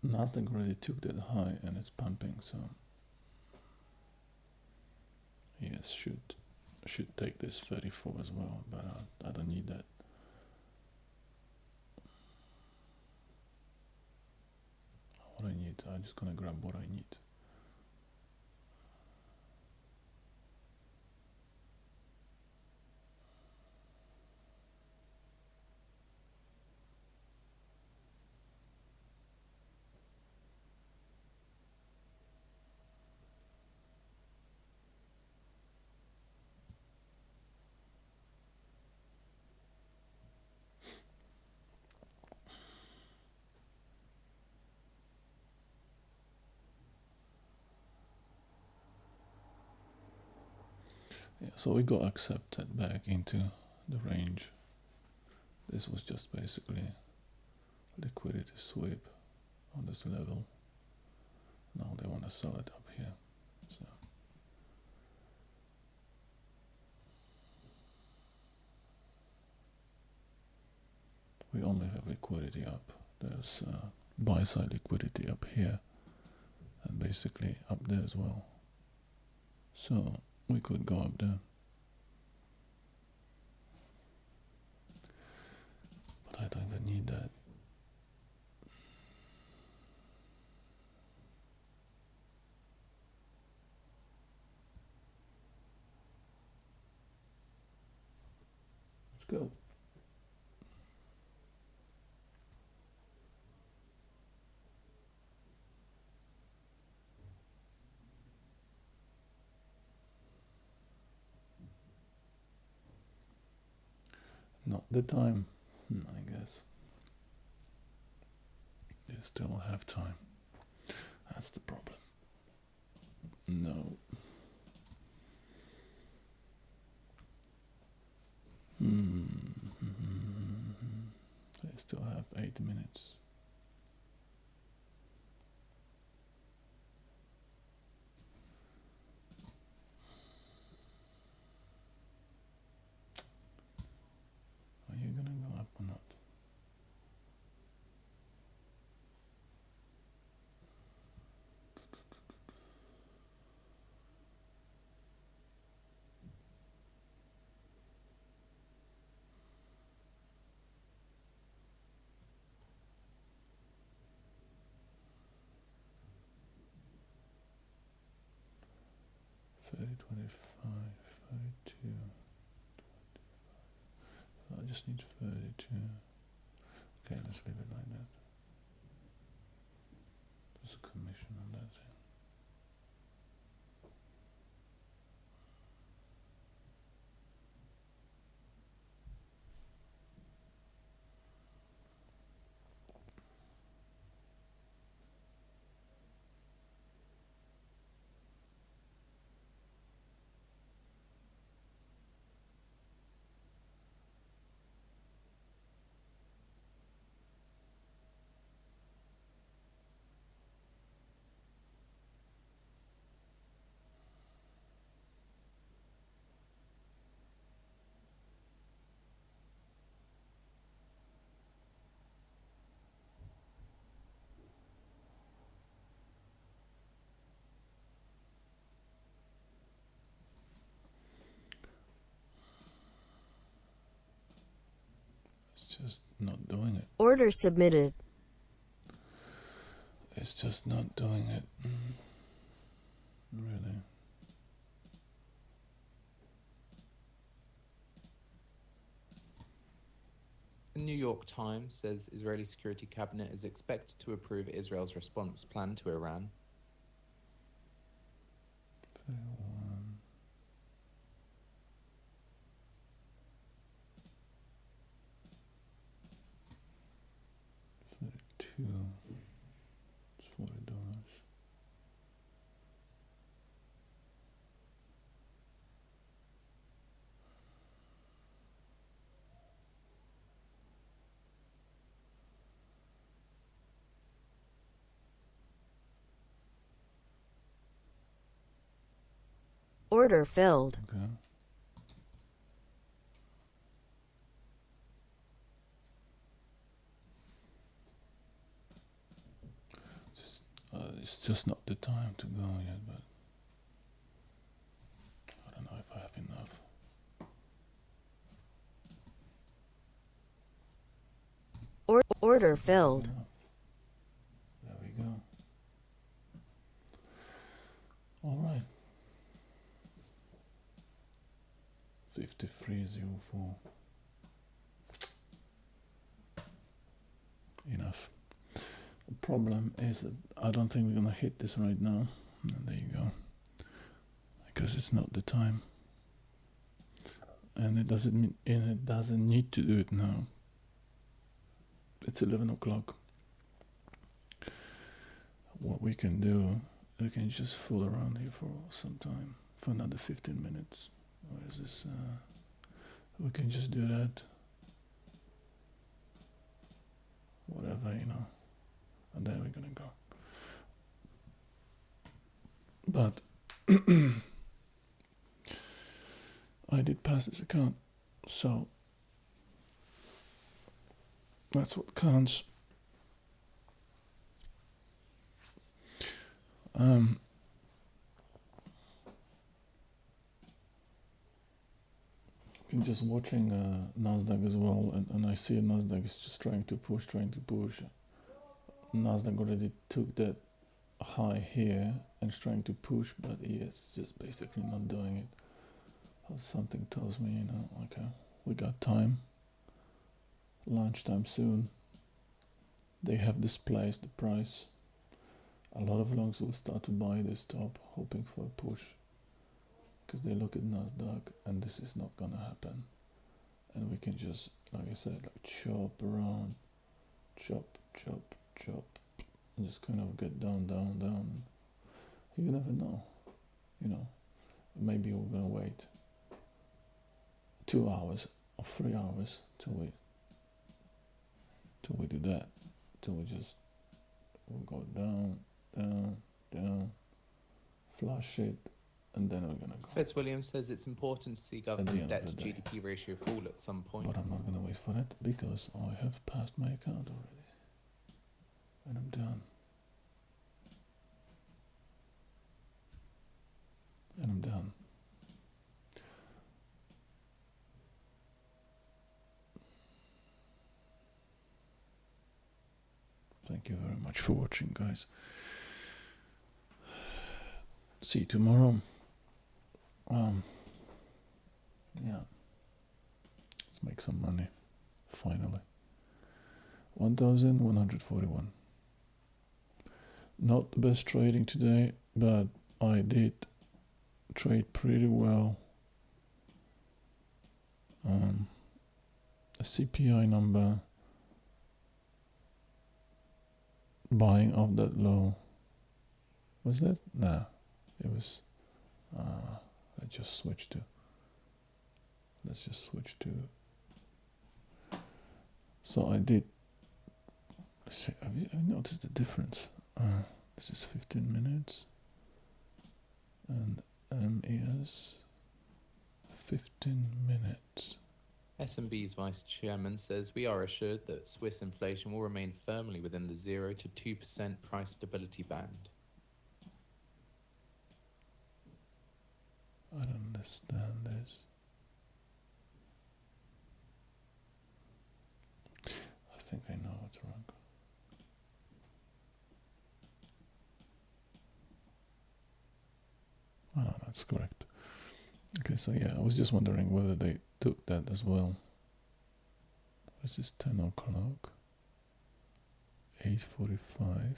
Nasdaq already took that high and it's pumping, so yes, should take this 34 as well, but I don't need that. What I need, I'm just gonna grab what I need. Yeah, so we got accepted back into the range. This was just basically liquidity sweep on this level. Now they want to sell it up here. So we only have liquidity up. There's buy side liquidity up here and basically up there as well. So we could go up there. But I don't even need that. Let's go. Not the time. I guess they still have time. That's the problem. No. They still have 8 minutes. Are you gonna go up or not? Thirty, 25, 32. I just need 32. Okay, let's leave it like that. There's a commission on that thing. It's just not doing it. Order submitted. It's just not doing it. Really. The New York Times says Israeli Security Cabinet is expected to approve Israel's response plan to Iran. 31. 32. It's $40. Order filled. Okay. It's just not the time to go yet, but I don't know if I have enough. Order filled. Enough. There we go. All right. 5304. Enough. The problem is that I don't think we're gonna hit this right now. And there you go. Because it's not the time. And it doesn't need to do it now. It's 11 o'clock. What we can do, we can just fool around here for some time, for another 15 minutes. Where is this? We can just do that. Whatever, and then we're gonna go. But I did pass this account, so that's what counts. Been just watching Nasdaq as well, and I see Nasdaq is just trying to push. Nasdaq already took that high here and is trying to push, but it's just basically not doing it. Something tells me, okay, we got time. Lunchtime soon. They have displaced the price. A lot of longs will start to buy this top, hoping for a push, because they look at Nasdaq and this is not gonna happen. and we can just, like I said, like chop around, chop, chop, chop, and just kind of get down, down, down. You never know, you know. Maybe we're gonna wait 2 hours or 3 hours till we do that, till we'll go down, down, down, flush it, and then we're gonna go. Fitzwilliam says it's important to see end government of debt the to day. GDP ratio fall at some point. But I'm not gonna wait for that because I have passed my account already, and I'm done. And I'm done. Thank you very much for watching, guys. See you tomorrow. Yeah. Let's make some money. Finally. 1,141. Not the best trading today, but I did trade pretty well. A CPI number, buying off that low. Was that? Nah, it was. Let's just switch to. So I did. See, have you noticed the difference? This is 15 minutes, and MES 15 minutes. SMB's vice chairman says we are assured that Swiss inflation will remain firmly within the 0 to 2% price stability band. I don't understand this. I think I know what's wrong. Oh, no, that's correct. Okay, so yeah, I was just wondering whether they took that as well. This is 10 o'clock. 8:45.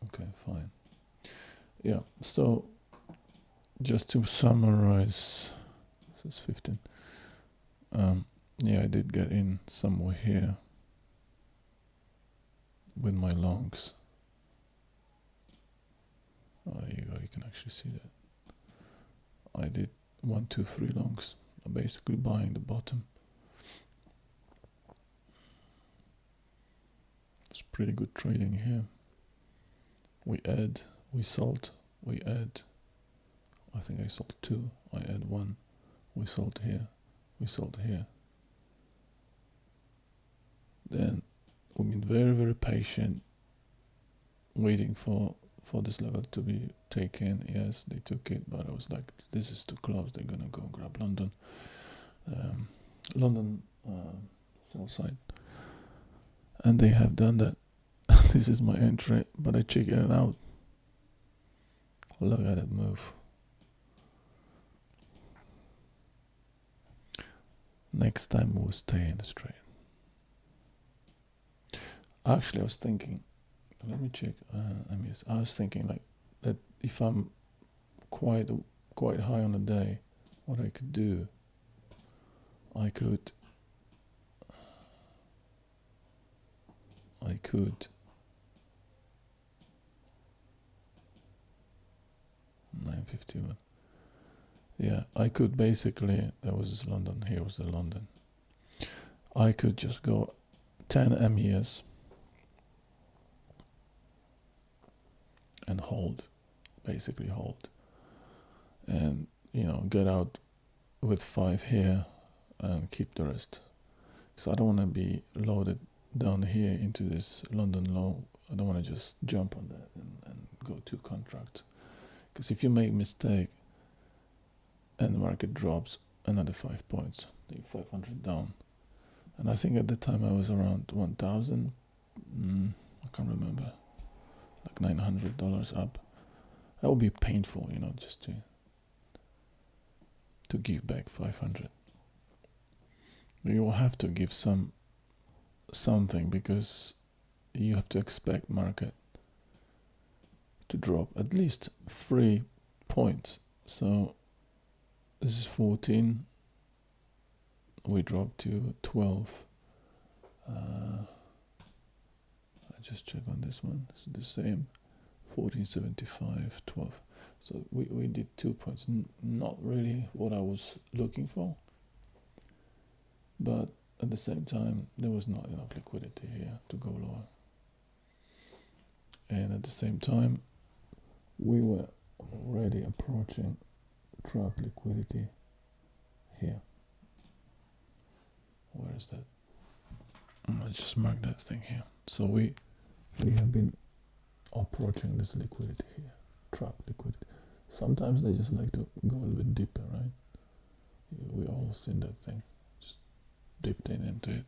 Okay, fine. Yeah, so just to summarize, this is 15. Yeah, I did get in somewhere here with my longs. Oh, there you go, you can actually see that. I did 1, 2, 3 longs. I'm basically buying the bottom. It's pretty good trading here. We add, we sold, we add. I think I sold 2, I add 1. We sold here, we sold here. Then we've been very, very patient, waiting for this level to be taken. Yes, they took it, but I was like, this is too close. They're gonna go grab London, sell side, and they have done that. This is my entry, but I check it out. Look at it move. Next time we'll stay in the trade. Actually, I was thinking, let me check. I was thinking like that if I'm quite high on a day, what I could do, I could 951. Yeah, I could basically, that was just London, here was the London. I could just go 10 MES and hold, basically hold. And, get out with 5 here and keep the rest. So I don't want to be loaded down here into this London low. I don't want to just jump on that and go to contract. Because if you make a mistake and the market drops another 5 points, then 500 down. And I think at the time I was around 1,000, I can't remember, like $900 up. That would be painful, just to give back 500. You will have to give something because you have to expect market to drop at least 3 points. So this is 14. We dropped to 12. I just check on this one. It's the same. 1475, 12. So we did 2 points. Not really what I was looking for. But at the same time, there was not enough liquidity here to go lower. And at the same time, we were already approaching trap liquidity here. Where is that? Let's just mark that thing here. So we have been approaching this liquidity here, trap liquidity. Sometimes they just like to go a little bit deeper, right? We all seen that thing, just dipped into it.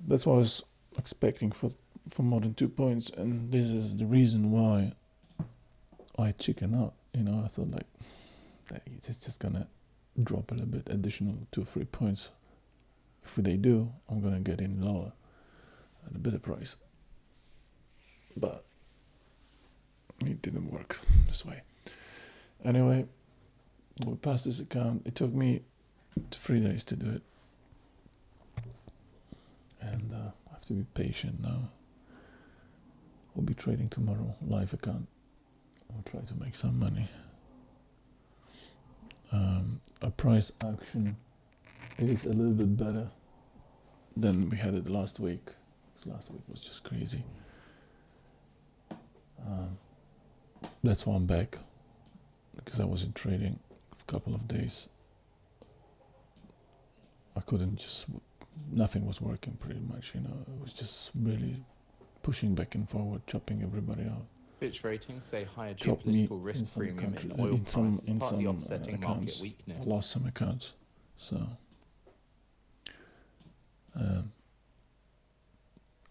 That's what I was expecting for more than 2 points, and this is the reason why I chicken out. I thought like it's just gonna drop a little bit, additional 2-3 points. If they do, I'm gonna get in lower at a better price. But it didn't work this way. Anyway, we passed this account. It took me 3 days to do it. And I have to be patient now. We'll be trading tomorrow, live account. I'll try to make some money. A price action is a little bit better than we had it last week. Because last week was just crazy. That's why I'm back. Because I was in trading for a couple of days. I couldn't just... Nothing was working pretty much, It was just really pushing back and forward, chopping everybody out. Fitch ratings say higher Chopped me geopolitical in risk some premium country, in oil in some prices, partly offsetting market accounts. weakness. I lost some accounts, so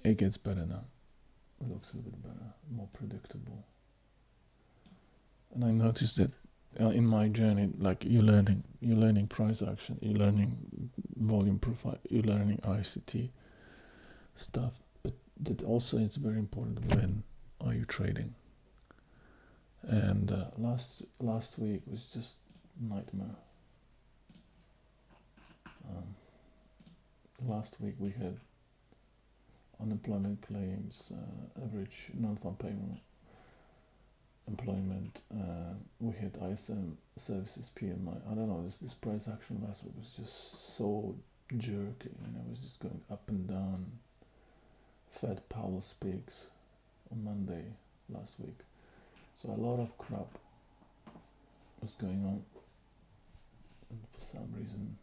it gets better now. It looks a little bit better, more predictable. And I noticed that in my journey, like you're learning price action, you're learning volume profile, you're learning ICT stuff. But that also is very important. When are you trading? And last week was just nightmare. Last week we had unemployment claims, average non-farm payroll employment. We had ISM services PMI. I don't know. This price action last week was just so jerky. It was just going up and down. Fed Powell speaks on Monday last week. So a lot of crap was going on, and for some reason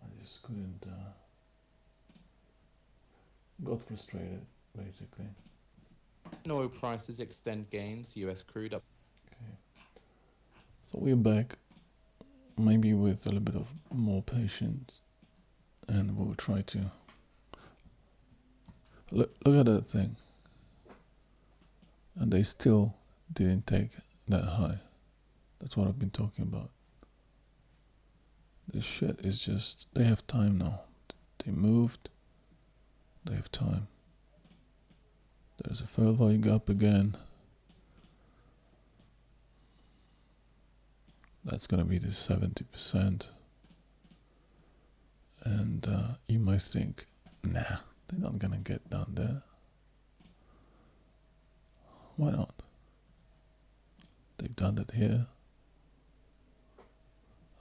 I just couldn't, got frustrated basically. Oil prices extend gains, US crude up. Okay, so we're back, maybe with a little bit of more patience, and we'll try to look at that thing. And they still didn't take that high. That's what I've been talking about. This shit is just... They have time now. They moved. They have time. There's a fair value gap again. That's gonna be the 70%. And you might think, nah, they're not gonna get down there. Why not? They've done it here.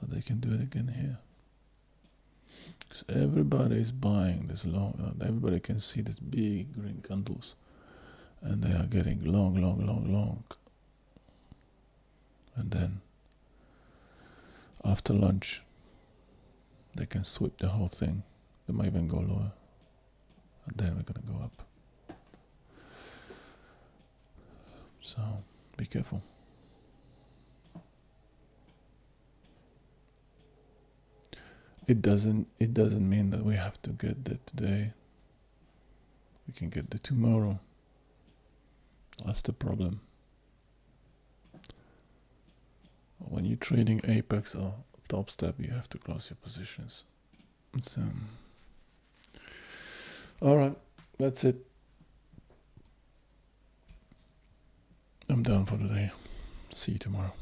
Or they can do it again here. Because everybody is buying this long. Everybody can see these big green candles. And they are getting long. And then after lunch, they can sweep the whole thing. They might even go lower. And then we're going to go up. So be careful. It doesn't mean that we have to get that today. We can get that tomorrow. That's the problem. When you're trading Apex or Top Step, you have to close your positions. So Alright, that's it. I'm done for today. See you tomorrow.